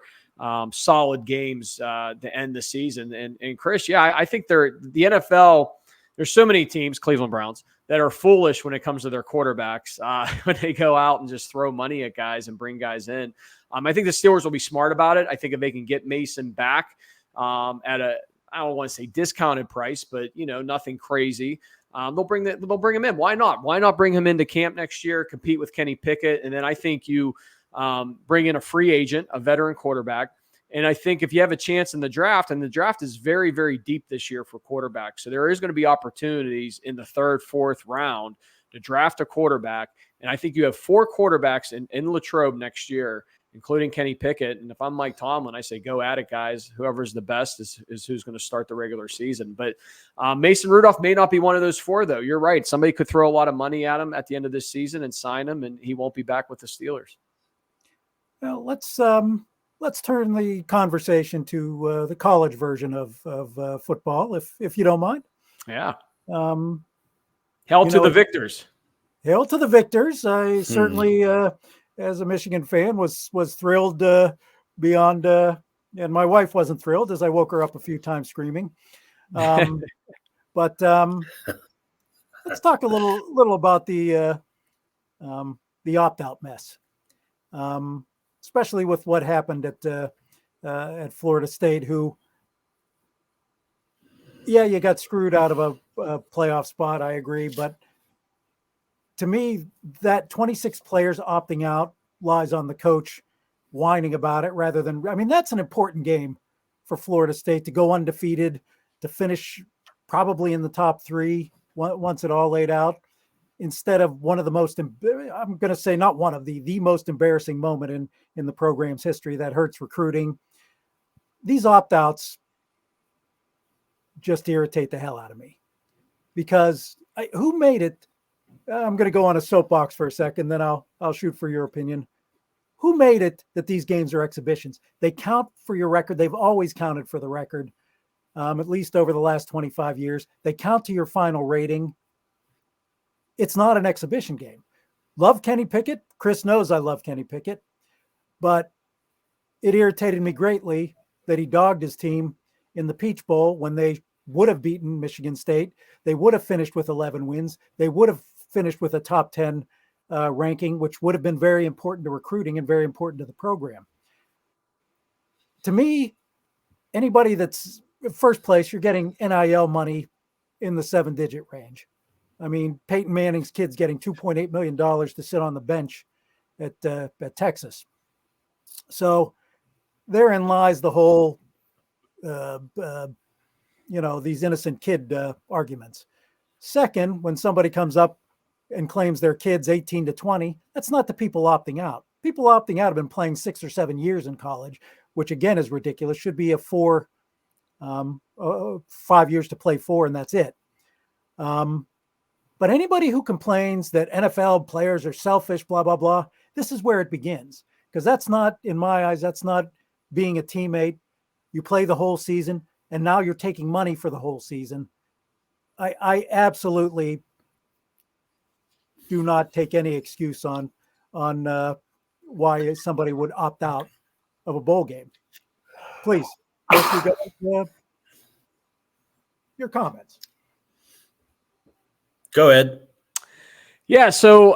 solid games to end the season. And Chris, yeah, I think the NFL, there's so many teams, Cleveland Browns, that are foolish when it comes to their quarterbacks when they go out and just throw money at guys and bring guys in. I think the Steelers will be smart about it. I think if they can get Mason back at I don't want to say discounted price, but nothing crazy. They'll bring him in. Why not? Why not bring him into camp next year, compete with Kenny Pickett, and then I think you bring in a free agent, a veteran quarterback. And I think if you have a chance in the draft, and the draft is very, very deep this year for quarterbacks, so there is going to be opportunities in the 3rd, 4th round to draft a quarterback. And I think you have 4 quarterbacks in Latrobe next year, including Kenny Pickett. And if I'm Mike Tomlin, I say, go at it, guys. Whoever's the best is who's going to start the regular season. But Mason Rudolph may not be one of those 4, though. You're right. Somebody could throw a lot of money at him at the end of this season and sign him, and he won't be back with the Steelers. Well, let's turn the conversation to the college version of football, if you don't mind. Yeah. Hail to the victors. Hail to the victors. I certainly, as a Michigan fan, was thrilled beyond, and my wife wasn't thrilled as I woke her up a few times screaming. But let's talk a little about the opt-out mess, especially with what happened at Florida State. Who, yeah, you got screwed out of a playoff spot. I agree, but to me, that 26 players opting out lies on the coach whining about it rather than, I mean, that's an important game for Florida State to go undefeated, to finish probably in the top 3 once it all laid out, instead of one of the most, I'm going to say not one of the most embarrassing moment in the program's history that hurts recruiting. These opt-outs just irritate the hell out of me, because who made it? I'm going to go on a soapbox for a second, then I'll shoot for your opinion. Who made it that these games are exhibitions? They count for your record. They've always counted for the record, at least over the last 25 years. They count to your final rating. It's not an exhibition game. Love Kenny Pickett. Chris knows I love Kenny Pickett, but it irritated me greatly that he dogged his team in the Peach Bowl when they would have beaten Michigan State. They would have finished with 11 wins. They would have finished with a top 10 ranking, which would have been very important to recruiting and very important to the program. To me, anybody that's first place, you're getting NIL money in the 7-digit range. I mean, Peyton Manning's kid's getting $2.8 million to sit on the bench at Texas. So therein lies the whole, these innocent kid arguments. Second, when somebody comes up and claims their kid's 18 to 20, that's not the people opting out. People opting out have been playing 6 or 7 years in college, which again is ridiculous. Should be a 5 years to play 4, and that's it. But anybody who complains that NFL players are selfish, blah, blah, blah, this is where it begins. Because that's not, in my eyes, that's not being a teammate. You play the whole season, and now you're taking money for the whole season. I absolutely do not take any excuse on why somebody would opt out of a bowl game. Please, your comments. Go ahead. Yeah, so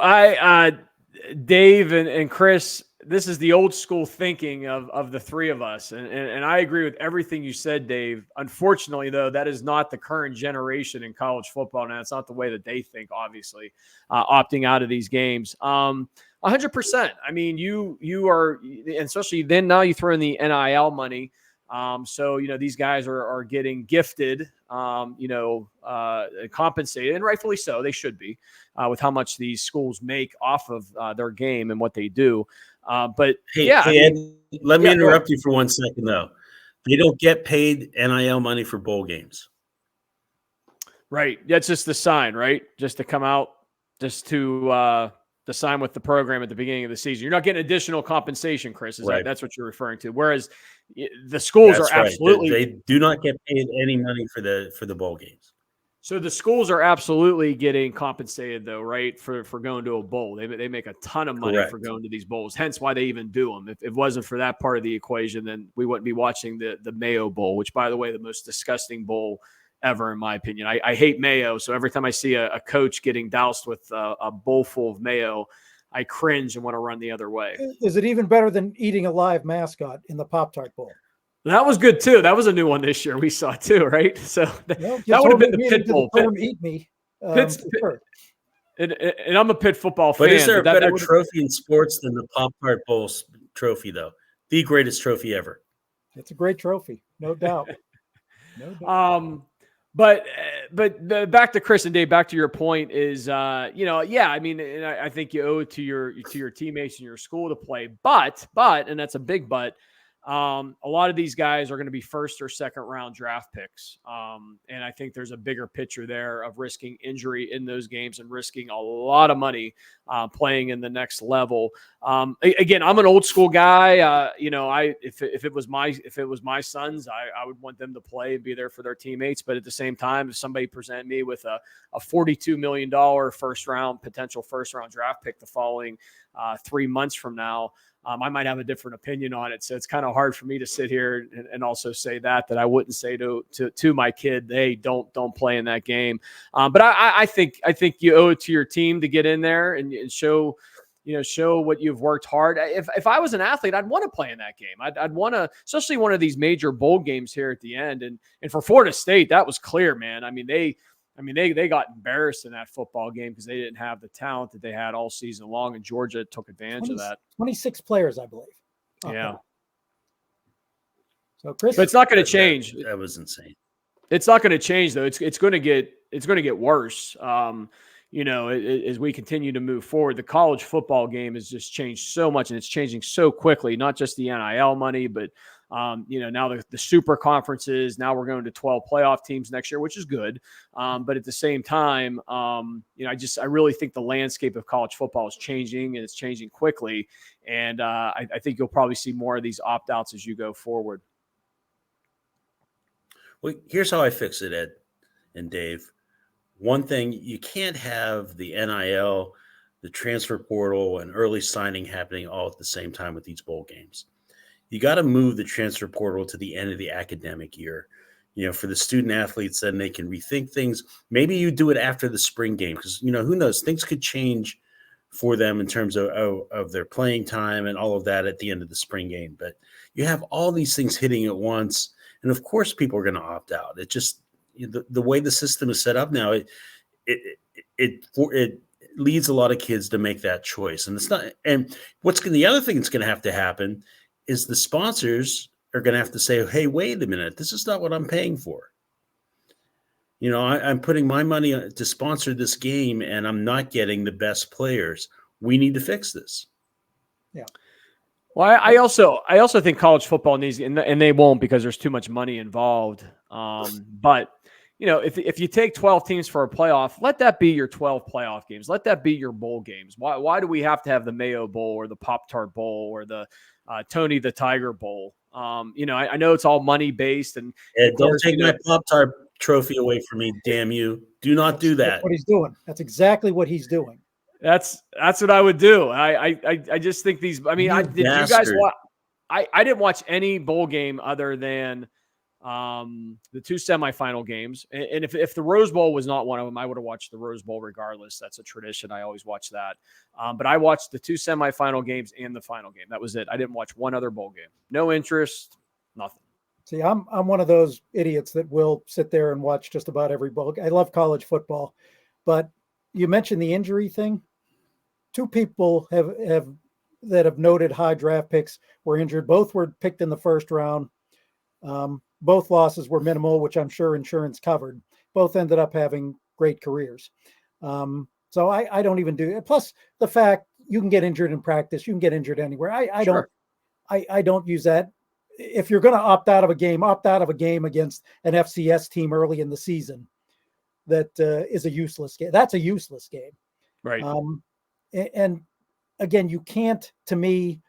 Dave and Chris, this is the old school thinking of the three of us. And I agree with everything you said, Dave. Unfortunately, though, that is not the current generation in college football. And that's not the way that they think, obviously, opting out of these games. 100%. I mean, you are, especially then now you throw in the NIL money. So, these guys are getting gifted, compensated, and rightfully so. They should be with how much these schools make off of their game and what they do. But Ed, let me interrupt you for 1 second, though. They don't get paid NIL money for bowl games. Right. That's just the sign, right? Just to come out, just to sign with the program at the beginning of the season. You're not getting additional compensation, Chris. That's what you're referring to. Whereas the schools are absolutely they do not get paid any money for the bowl games. So the schools are absolutely getting compensated, though, right, for going to a bowl. They make a ton of money for going to these bowls, hence why they even do them. If it wasn't for that part of the equation, then we wouldn't be watching the Mayo Bowl, which, by the way, the most disgusting bowl ever, in my opinion. I hate mayo, so every time I see a coach getting doused with a bowl full of mayo, I cringe and want to run the other way. Is it even better than eating a live mascot in the Pop-Tart Bowl? That was good, too. That was a new one this year we saw, too, right? So that would have been the Pit Bowl. Eat me. Sure. And I'm a Pitt football fan. But is there a better trophy in sports than the Pop-Tart Bowl trophy, though? The greatest trophy ever. It's a great trophy, no doubt. But back to Chris and Dave, back to your point is, I mean, and I think you owe it to your teammates and your school to play, but, and that's a big but, a lot of these guys are going to be first or second round draft picks. And I think there's a bigger picture there of risking injury in those games and risking a lot of money playing in the next level. Again, I'm an old school guy. If it was my sons, I would want them to play and be there for their teammates. But at the same time, if somebody presented me with a $42 million potential first round draft pick the following 3 months from now, I might have a different opinion on it. So it's kind of hard for me to sit here and also say that I wouldn't say to my kid, hey, don't play in that game. But I think you owe it to your team to get in there and show what you've worked hard. If I was an athlete, I'd want to play in that game. I'd want to, especially one of these major bowl games here at the end. And for Florida State, that was clear, man. I mean, I mean, they got embarrassed in that football game because they didn't have the talent that they had all season long, and Georgia took advantage of that. 26 players, I believe. Yeah. So Chris, but it's not going to change. That was insane. It's not going to change though. It's going to get worse. As we continue to move forward, the college football game has just changed so much, and it's changing so quickly. Not just the NIL money, but now the super conferences. Now we're going to 12 playoff teams next year, which is good. But at the same time, I really think the landscape of college football is changing, and it's changing quickly. And I think you'll probably see more of these opt-outs as you go forward. Well, here's how I fix it, Ed and Dave. One thing, you can't have the NIL, the transfer portal, and early signing happening all at the same time with these bowl games. You got to move the transfer portal to the end of the academic year, for the student athletes, then they can rethink things. Maybe you do it after the spring game because, who knows, things could change for them in terms of their playing time and all of that at the end of the spring game. But you have all these things hitting at once. And of course, people are going to opt out. It just, the way the system is set up now, it leads a lot of kids to make that choice. And it's not. And the other thing that's going to have to happen is the sponsors are going to have to say, "Hey, wait a minute, this is not what I'm paying for. I'm putting my money to sponsor this game, and I'm not getting the best players. We need to fix this." Yeah. Well, I also think college football needs, and they won't because there's too much money involved. But if you take 12 teams for a playoff, let that be your 12 playoff games. Let that be your bowl games. Why do we have to have the Mayo Bowl or the Pop-Tart Bowl or the Tony the Tiger Bowl? I know it's all money based, and don't take my Pop-Tart trophy away from me. Damn you! Do not do that. That's what he's doing. That's exactly what he's doing. That's what I would do. I just think these. I mean, did you guys watch? I didn't watch any bowl game other than the two semifinal games. And if the Rose Bowl was not one of them, I would have watched the Rose Bowl regardless. That's a tradition. I always watch that. But I watched the two semifinal games and the final game. That was it. I didn't watch one other bowl game. No interest. Nothing. See, I'm one of those idiots that will sit there and watch just about every bowl. I love college football, but you mentioned the injury thing. Two people that have noted high draft picks were injured. Both were picked in the first round. Both losses were minimal, which I'm sure insurance covered. Both ended up having great careers. So I don't even do it. Plus the fact you can get injured in practice, you can get injured anywhere. I don't use that. If you're going to opt out of a game against an FCS team early in the season. That is a useless game. That's a useless game. Right. And again, you can't, to me,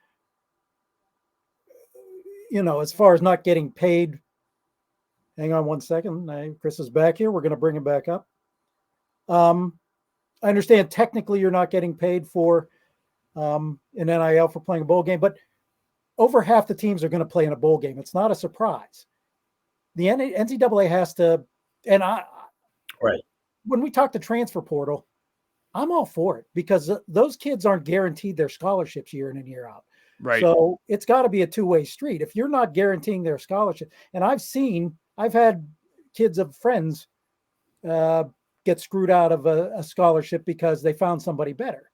as far as not getting paid, hang on one second. Chris is back here. We're going to bring him back up. I understand technically you're not getting paid for an NIL for playing a bowl game, but over half the teams are going to play in a bowl game. It's not a surprise. The NCAA has to, and right. When we talk to transfer portal, I'm all for it because those kids aren't guaranteed their scholarships year in and year out. Right. So it's got to be a two-way street. If you're not guaranteeing their scholarship, and I've had kids of friends get screwed out of a scholarship because they found somebody better.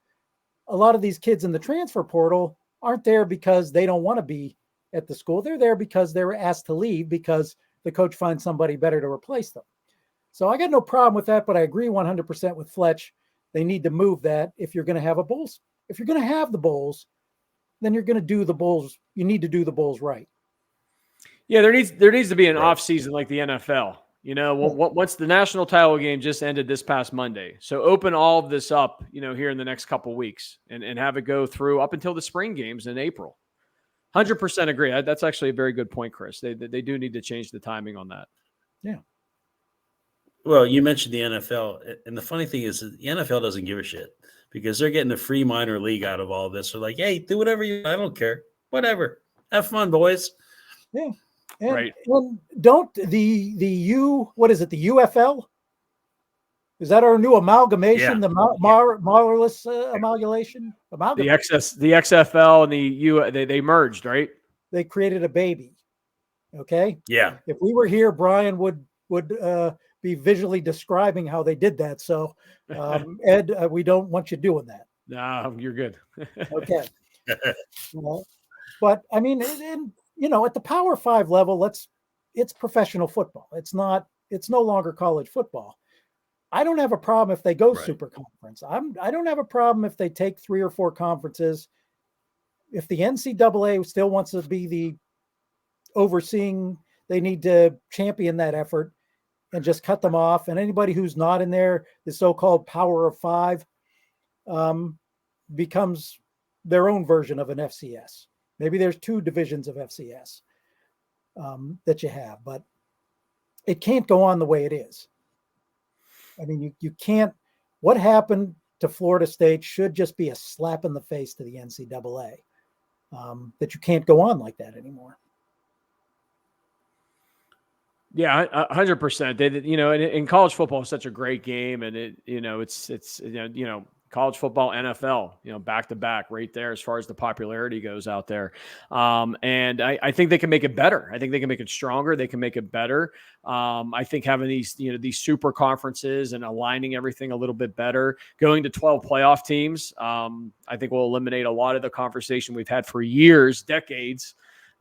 A lot of these kids in the transfer portal aren't there because they don't want to be at the school. They're there because they were asked to leave because the coach finds somebody better to replace them. So I got no problem with that, but I agree 100% with Fletch. They need to move that if you're going to have a bowls. If you're going to have the bowls, then you're going to do the bowls. You need to do the bowls right. Yeah, there needs to be an off season like the NFL. Once the national title game just ended this past Monday, so open all of this up, here in the next couple of weeks, and have it go through up until the spring games in April. 100% agree. That's actually a very good point, Chris. They do need to change the timing on that. Yeah. Well, you mentioned the NFL, and the funny thing is the NFL doesn't give a shit because they're getting a free minor league out of all this. They're like, hey, do whatever I don't care. Whatever. Have fun, boys. Yeah. And, right. And don't the the UFL? Is that our new amalgamation? Yeah. The Marvelous amalgamation? The XFL and they merged, right? They created a baby. Okay. Yeah. If we were here, Brian would be visually describing how they did that. So, Ed, we don't want you doing that. No, you're good. Okay. But I mean, at the Power 5 level, it's professional football. It's no longer college football. I don't have a problem if they go super conference. I don't have a problem if they take 3 or 4 conferences. If the NCAA still wants to be the overseeing, they need to champion that effort and just cut them off. And anybody who's not in there, the so-called Power of 5, becomes their own version of an FCS. Maybe there's 2 divisions of FCS that you have, but it can't go on the way it is. I mean, you can't. What happened to Florida State should just be a slap in the face to the NCAA, that you can't go on like that anymore. Yeah, 100%. In college football is such a great game, and it's college football, NFL, back to back right there as far as the popularity goes out there. And I think they can make it better. I think they can make it stronger. They can make it better. I think having these super conferences and aligning everything a little bit better, going to 12 playoff teams, I think will eliminate a lot of the conversation we've had for years, decades,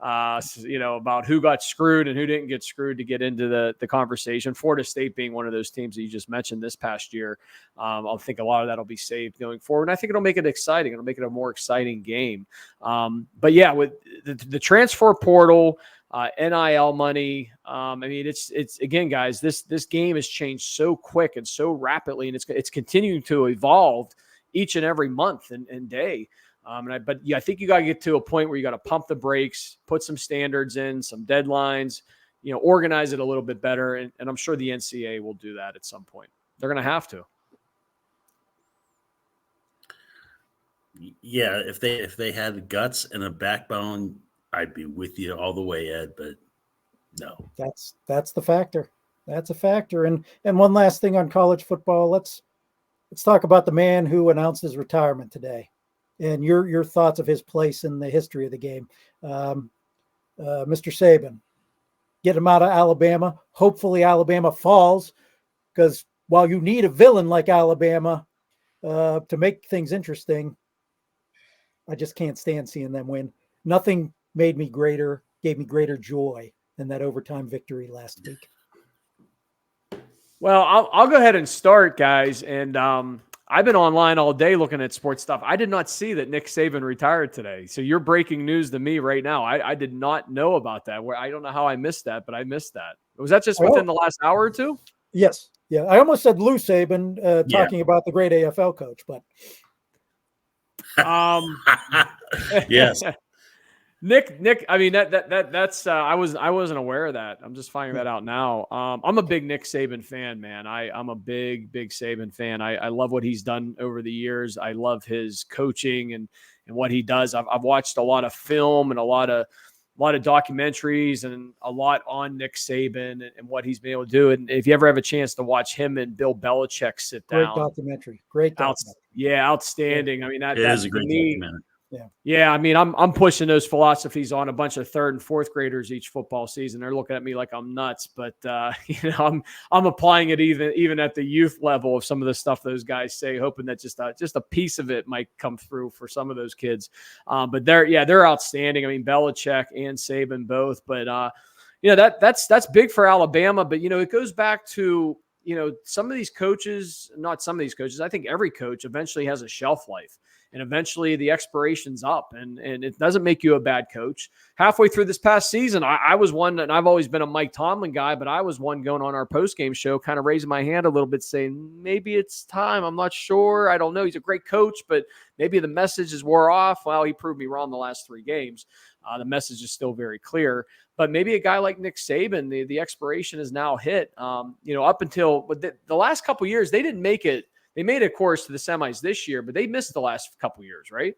about who got screwed and who didn't get screwed to get into the conversation. Florida State being one of those teams that you just mentioned this past year. I think a lot of that will be saved going forward. And I think it'll make it exciting. It'll make it a more exciting game. But yeah, with the transfer portal, NIL money. I mean, it's again, guys, this game has changed so quick and so rapidly, and it's continuing to evolve each and every month and day. But I think you got to get to a point where you got to pump the brakes, put some standards in, some deadlines, organize it a little bit better. And I'm sure the NCAA will do that at some point. They're going to have to. Yeah. If they had guts and a backbone, I'd be with you all the way, Ed, but no. That's the factor. That's a factor. And one last thing on college football. Let's talk about the man who announced his retirement today. And your thoughts of his place in the history of the game. Mr. Saban, get him out of Alabama. Hopefully Alabama falls, because while you need a villain like Alabama to make things interesting, I just can't stand seeing them win. Nothing gave me greater joy than that overtime victory last week. Well, I'll go ahead and start, guys. And I've been online all day looking at sports stuff. I did not see that Nick Saban retired today. So you're breaking news to me right now. I did not know about that. I don't know how I missed that, but I missed that. Was that just within the last hour or two? Yes. Yeah. I almost said Lou Saban talking about the great AFL coach, but. Yes. Nick. I mean, that's I wasn't aware of that. I'm just finding that out now. I'm a big Nick Saban fan, man. I'm a big Saban fan. I love what he's done over the years. I love his coaching and what he does. I've watched a lot of film and a lot of documentaries and a lot on Nick Saban and what he's been able to do. And if you ever have a chance to watch him and Bill Belichick sit down, great documentary. Outstanding. Yeah. I mean, that is a great documentary. Yeah. I mean, I'm pushing those philosophies on a bunch of 3rd and 4th graders each football season. They're looking at me like I'm nuts, but I'm applying it even at the youth level of some of the stuff those guys say, hoping that just a piece of it might come through for some of those kids. But they're outstanding. I mean, Belichick and Saban both, but that's big for Alabama. But it goes back to some of these coaches, not some of these coaches. I think every coach eventually has a shelf life. And eventually the expiration's up, and it doesn't make you a bad coach. Halfway through this past season, I was one, and I've always been a Mike Tomlin guy, but I was one going on our post-game show, kind of raising my hand a little bit, saying, maybe it's time. I'm not sure. I don't know. He's a great coach, but maybe the message is wore off. Well, he proved me wrong the last 3 games. The message is still very clear. But maybe a guy like Nick Saban, the expiration is now hit. Up until the last couple of years, they didn't make it. They made it, of course, to the semis this year, but they missed the last couple years, right?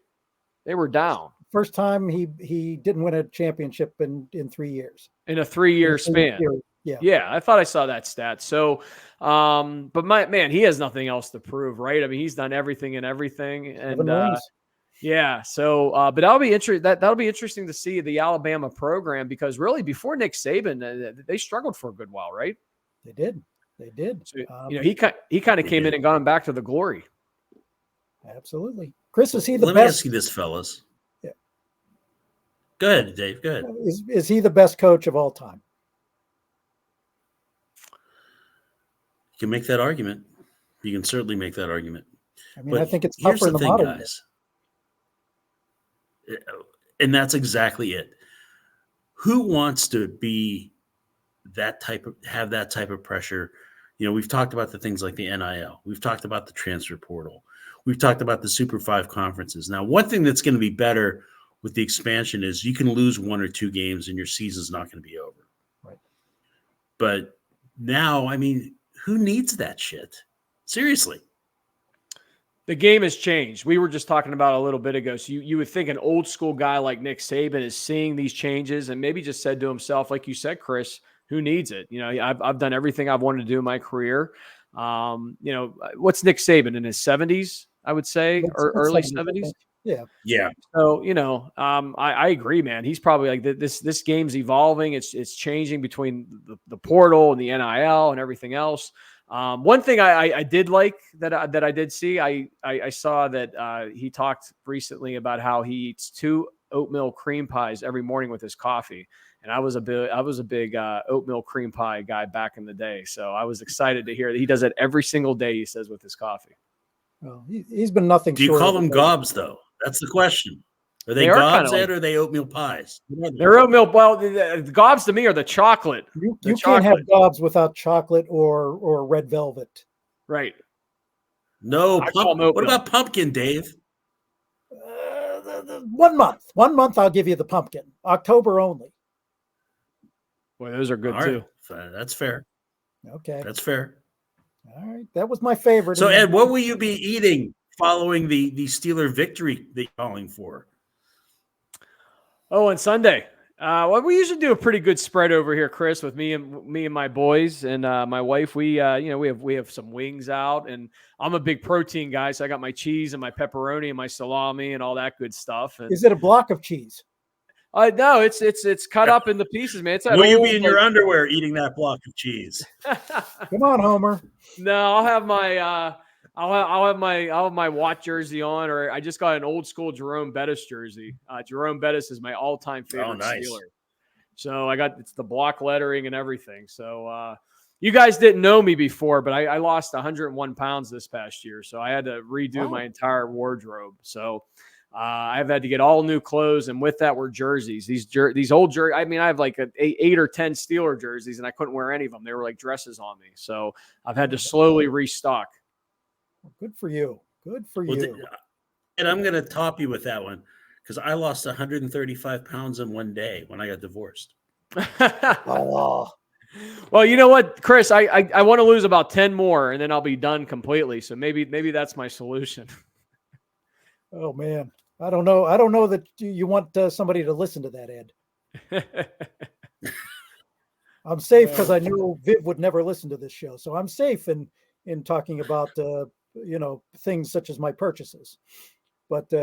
They were down. First time he didn't win a championship in 3 years. In a 3-year span. Yeah, I thought I saw that stat. So, but he has nothing else to prove, right? I mean, he's done everything and everything. And yeah, so but that'll be interesting to see the Alabama program, because really before Nick Saban, they struggled for a good while, right? They did. They did. So, he kind of came in and got him back to the glory. Absolutely. Chris, is he the best? Let me ask you this, fellas. Yeah. Go ahead, Dave. Go ahead. Is he the best coach of all time? You can make that argument. You can certainly make that argument. I mean, I think it's tougher in the modern guys. And that's exactly it. Who wants to be have that type of pressure? We've talked about the things like the NIL. We've talked about the transfer portal. We've talked about the Super 5 conferences. Now, one thing that's going to be better with the expansion is you can lose 1 or 2 games and your season's not going to be over. Right. But now, I mean, who needs that shit? Seriously. The game has changed. We were just talking about a little bit ago. So you would think an old school guy like Nick Saban is seeing these changes and maybe just said to himself, like you said, Chris, who needs it? I've done everything I've wanted to do in my career. What's Nick Saban in his 70s? I would say, or early 70s. Yeah. So, I agree, man. He's probably like this game's evolving. It's changing between the portal and the NIL and everything else. One thing I did like that I did see, I saw that he talked recently about how he eats 2 oatmeal cream pies every morning with his coffee. And I was a big oatmeal cream pie guy back in the day. So I was excited to hear that he does it every single day, he says, with his coffee. Well, he's been nothing. Do you call them gobs, though? That's the question. Are they gobs, Ed, or are they oatmeal pies? They're oatmeal. Well, the gobs to me are the chocolate. You can't have gobs without chocolate or red velvet. Right. No. What about pumpkin, Dave? 1 month. 1 month, I'll give you the pumpkin. October only. Boy, those are good, too. That's fair. Okay. That's fair. All right. That was my favorite. So, Ed, what will you be eating following the Steeler victory that you're calling for? Oh, on Sunday. Well, we usually do a pretty good spread over here, Chris, with me and my boys and my wife. We have some wings out, and I'm a big protein guy, so I got my cheese and my pepperoni and my salami and all that good stuff. And, is it a block of cheese? No, it's cut up into pieces, man. It's will you be in your underwear eating that block of cheese? Come on, Homer. No, I'll have my I'll have my Watt jersey on, or I just got an old school Jerome Bettis jersey. Jerome Bettis is my all-time favorite Steeler. So it's the block lettering and everything. So you guys didn't know me before, but I lost 101 pounds this past year. So I had to redo my entire wardrobe. So I've had to get all new clothes, and with that were jerseys. These old jerseys. I mean, I have like 8 or 10 Steeler jerseys, and I couldn't wear any of them. They were like dresses on me. So I've had to slowly restock. Good for you. Good for you. And I'm going to top you with that one because I lost 135 pounds in one day when I got divorced. Oh. Well, you know what, Chris? I want to lose about 10 more, and then I'll be done completely. So maybe that's my solution. Oh man, I don't know. I don't know that you want somebody to listen to that, Ed. I'm safe because I knew Viv would never listen to this show, so I'm safe in talking about things such as my purchases. But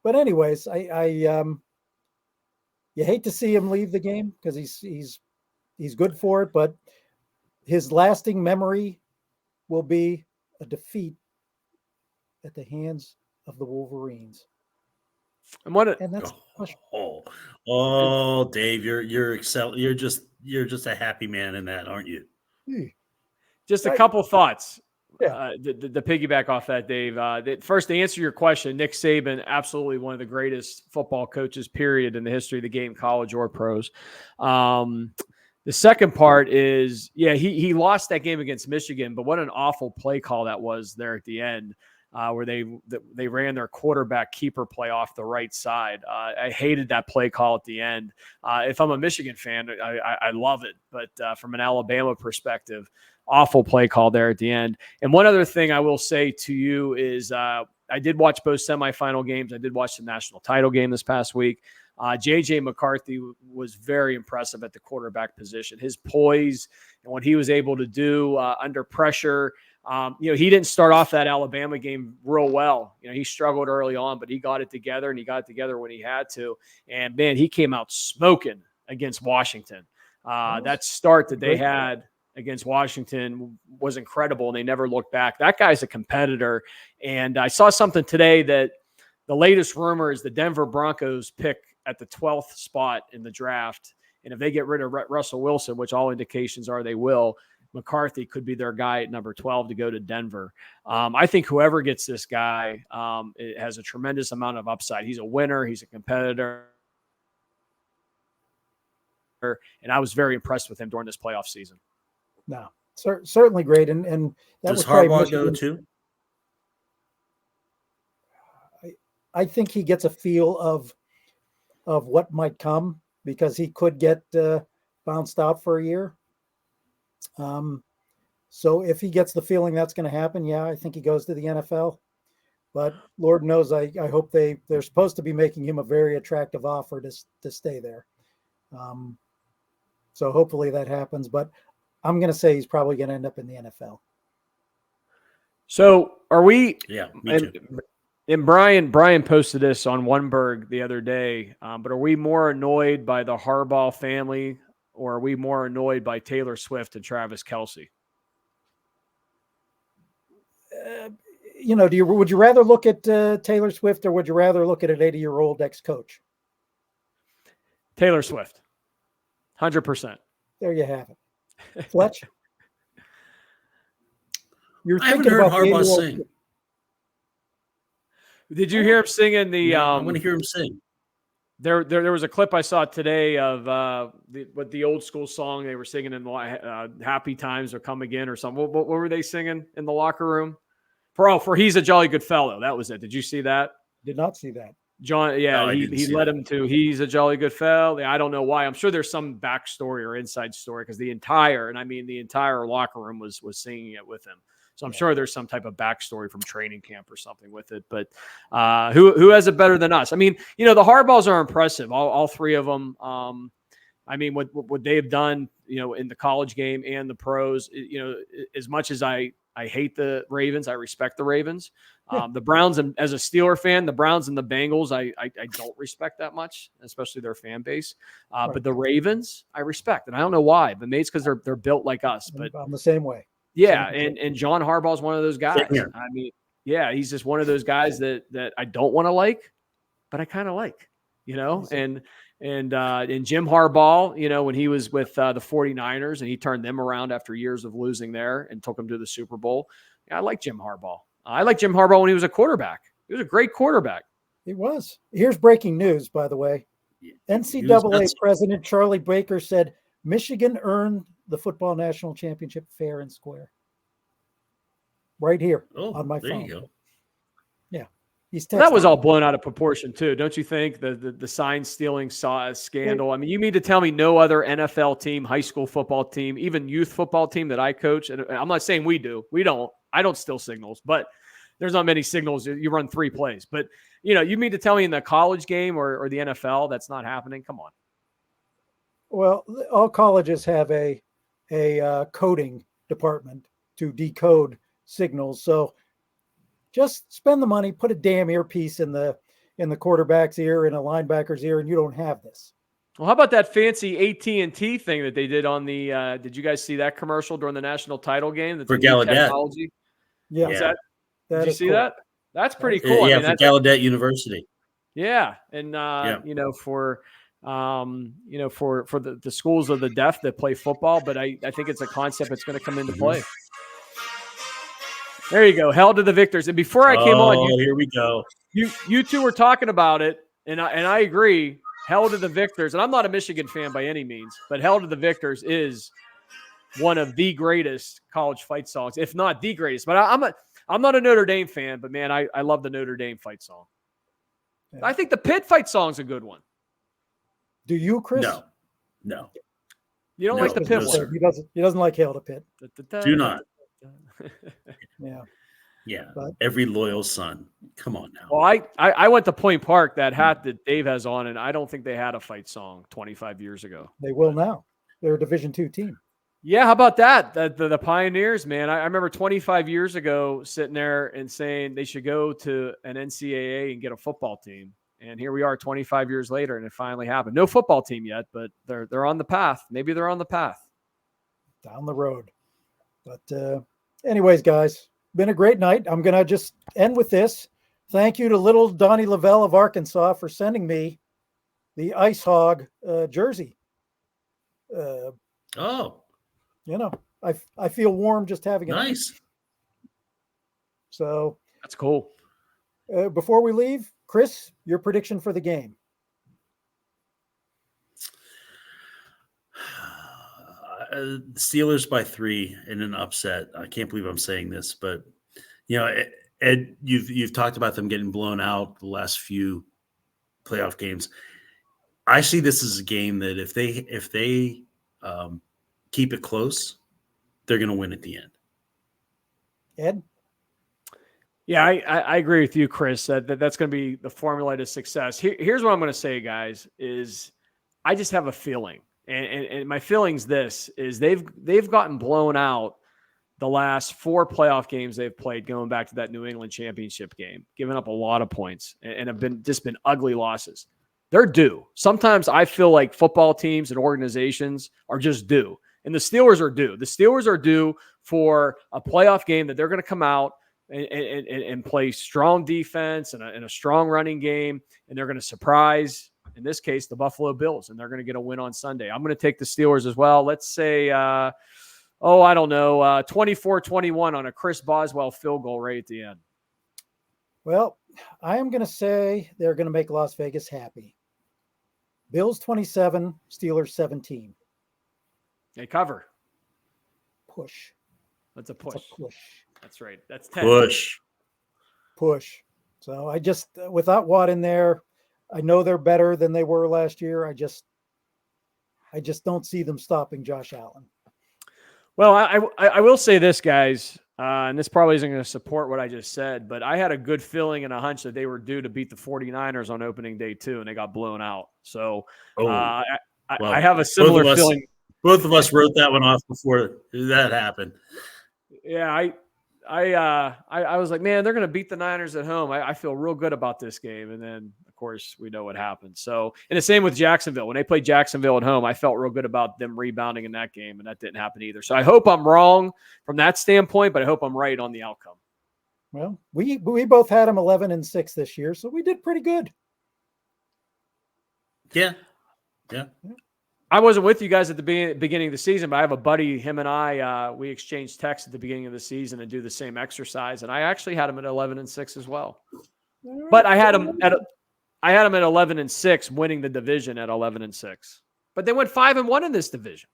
anyways, I you hate to see him leave the game because he's good for it, but his lasting memory will be a defeat at the hands of the Wolverines. And that's Dave, you're just a happy man in that, aren't you? Just a couple thoughts. The piggyback off that, Dave. First, to answer your question, Nick Saban, absolutely one of the greatest football coaches, period, in the history of the game, college or pros. The second part is, he lost that game against Michigan, but what an awful play call that was there at the end, where they ran their quarterback keeper play off the right side. I hated that play call at the end. If I'm a Michigan fan, I love it, but from an Alabama perspective, awful play call there at the end. And one other thing I will say to you is I did watch both semifinal games. I did watch the national title game this past week. J.J. McCarthy was very impressive at the quarterback position. His poise and what he was able to do under pressure. He didn't start off that Alabama game real well. He struggled early on, but he got it together, and he got it together when he had to. And, man, he came out smoking against Washington. That start that they had against Washington was incredible, and they never looked back. That guy's a competitor. And I saw something today that the latest rumor is the Denver Broncos pick at the 12th spot in the draft. And if they get rid of Russell Wilson, which all indications are they will, McCarthy could be their guy at number 12 to go to Denver. I think whoever gets this guy it has a tremendous amount of upside. He's a winner. He's a competitor. And I was very impressed with him during this playoff season. No, certainly great. And that does was probably Harbaugh go too? I think he gets a feel of what might come, because he could get bounced out for a year. So if he gets the feeling that's going to happen, yeah, I think he goes to the NFL. But Lord knows, I hope they're supposed to be making him a very attractive offer to stay there. So hopefully that happens. But I'm going to say he's probably going to end up in the NFL. So are we? Yeah, me too. And Brian posted this on oneBURGH the other day. But are we more annoyed by the Harbaugh family, or are we more annoyed by Taylor Swift and Travis Kelce? Would you rather look at Taylor Swift, or would you rather look at an 80-year-old ex-coach? Taylor Swift, 100%. There you have it. Fletch? I haven't heard Harbaugh sing. Did you hear him singing the? Yeah, I want to hear him sing. There was a clip I saw today of the old school song they were singing in the "Happy Times Are Come Again" or something. What were they singing in the locker room? For He's a Jolly Good Fellow. That was it. Did you see that? Did not see that. John, yeah, No, he led him to He's a Jolly Good Fellow. I don't know why. I'm sure there's some backstory or inside story, because the entire locker room was singing it with him. So I'm sure there's some type of backstory from training camp or something with it. But who has it better than us? I mean, the Harbaughs are impressive, all three of them. I mean, what they've done, in the college game and the pros, as much as I hate the Ravens, I respect the Ravens. The Browns, and as a Steeler fan, the Browns and the Bengals, I don't respect that much, especially their fan base. Right. But the Ravens, I respect, and I don't know why, but maybe it's because they're built like us. But I'm the same way. Yeah, and John Harbaugh is one of those guys. I mean, yeah, he's just one of those guys that I don't want to like, but I kind of like, and Jim Harbaugh, when he was with the 49ers and he turned them around after years of losing there and took them to the Super Bowl. I like Jim Harbaugh. I like Jim Harbaugh when he was a quarterback. He was a great quarterback. He was. Here's breaking news, by the way. NCAA President Charlie Baker said Michigan earned the football national championship fair and square. Right here on my phone. There you go. Yeah. That was all blown out of proportion too, don't you think? The sign stealing scandal. I mean, you mean to tell me no other NFL team, high school football team, even youth football team that I coach, and I'm not saying we do. We don't. I don't steal signals, but there's not many signals. You run 3 plays. But, you mean to tell me in the college game or the NFL that's not happening? Come on. Well, all colleges have a coding department to decode signals. So just spend the money, put a damn earpiece in the quarterback's ear and a linebacker's ear, and you don't have this. Well, how about that fancy AT&T thing that they did on the did you guys see that commercial during the national title game? For Gallaudet. Yeah. Did you see cool. that? That's pretty cool. Yeah, for Gallaudet University. Yeah. And for the schools of the deaf that play football, but I think it's a concept that's going to come into play. There you go. Hell to the victors. And before I came on, here we go. You two were talking about it, and I agree. Hell to the victors. And I'm not a Michigan fan by any means, but Hell to the Victors is one of the greatest college fight songs, if not the greatest. But I'm not a Notre Dame fan, but man, I love the Notre Dame fight song. Yeah. I think the Pitt fight song's a good one. Do you, Chris? No. You don't like the Pitt one? He doesn't like Hail to Pitt. Do not. Yeah. But every loyal son. Come on now. Well, I went to Point Park, that hat that Dave has on, and I don't think they had a fight song 25 years ago. They will now. They're a Division II team. Yeah, how about that? The Pioneers, man. I remember 25 years ago sitting there and saying they should go to an NCAA and get a football team. And here we are 25 years later, and it finally happened. No football team yet, but they're on the path. Maybe they're on the path. down the road. But anyways, guys, been a great night. I'm going to just end with this. Thank you to little Donnie Lavelle of Arkansas for sending me the Ice Hog jersey. You know, I feel warm just having it. Nice. So that's cool. Before we leave, Chris, your prediction for the game. Steelers by 3 in an upset. I can't believe I'm saying this, but you know, Ed, you've talked about them getting blown out the last few playoff games. I see this as a game that if they keep it close, they're going to win at the end. Ed? Yeah, I agree with you, Chris. That's going to be the formula to success. Here's what I'm going to say, guys, is I just have a feeling. And my feeling's this, is they've gotten blown out the last 4 playoff games they've played, going back to that New England championship game, giving up a lot of points and have been ugly losses. They're due. Sometimes I feel like football teams and organizations are just due. And the Steelers are due. The Steelers are due for a playoff game that they're going to come out and play strong defense and a strong running game. And they're going to surprise, in this case, the Buffalo Bills, and they're going to get a win on Sunday. I'm going to take the Steelers as well. Let's say, 24-21 on a Chris Boswell field goal right at the end. Well, I am going to say they're going to make Las Vegas happy. Bills 27, Steelers 17. They cover. Push. That's a push. That's right. That's 10. Push. So I just, without Watt in there, I know they're better than they were last year. I just don't see them stopping Josh Allen. Well, I will say this, guys, and this probably isn't going to support what I just said, but I had a good feeling and a hunch that they were due to beat the 49ers on opening day too, and they got blown out. So I have a similar feeling. Both of us wrote that one off before that happened. Yeah, I was like, man, they're going to beat the Niners at home. I feel real good about this game. And then, of course, we know what happened. So, and the same with Jacksonville. When they played Jacksonville at home, I felt real good about them rebounding in that game, and that didn't happen either. So I hope I'm wrong from that standpoint, but I hope I'm right on the outcome. Well, we both had them 11-6 this year, so we did pretty good. Yeah. I wasn't with you guys at the beginning of the season, but I have a buddy, him and I, we exchanged texts at the beginning of the season and do the same exercise. And I actually had him at 11-6 as well. But I had him at 11-6, winning the division at 11-6. But they went 5-1 in this division.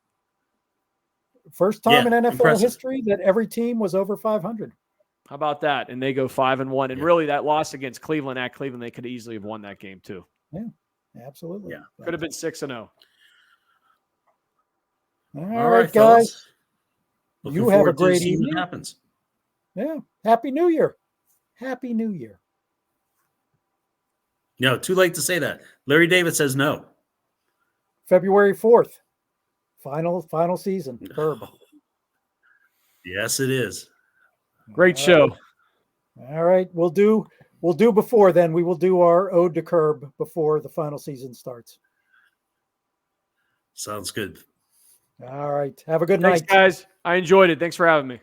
First time in NFL history that every team was over 500. How about that? And they go 5-1. And really, that loss against Cleveland at Cleveland, they could easily have won that game too. Yeah, absolutely. Yeah, could have been 6-0. All right, guys. You have a great evening. What happens? Yeah. Happy New Year. Happy New Year. No, too late to say that. Larry David says no. February 4th. Final season. Curb. Yes, it is. Great show. All right. We'll do before then. We will do our ode to Curb before the final season starts. Sounds good. All right. Have a good night. Thanks, guys. I enjoyed it. Thanks for having me.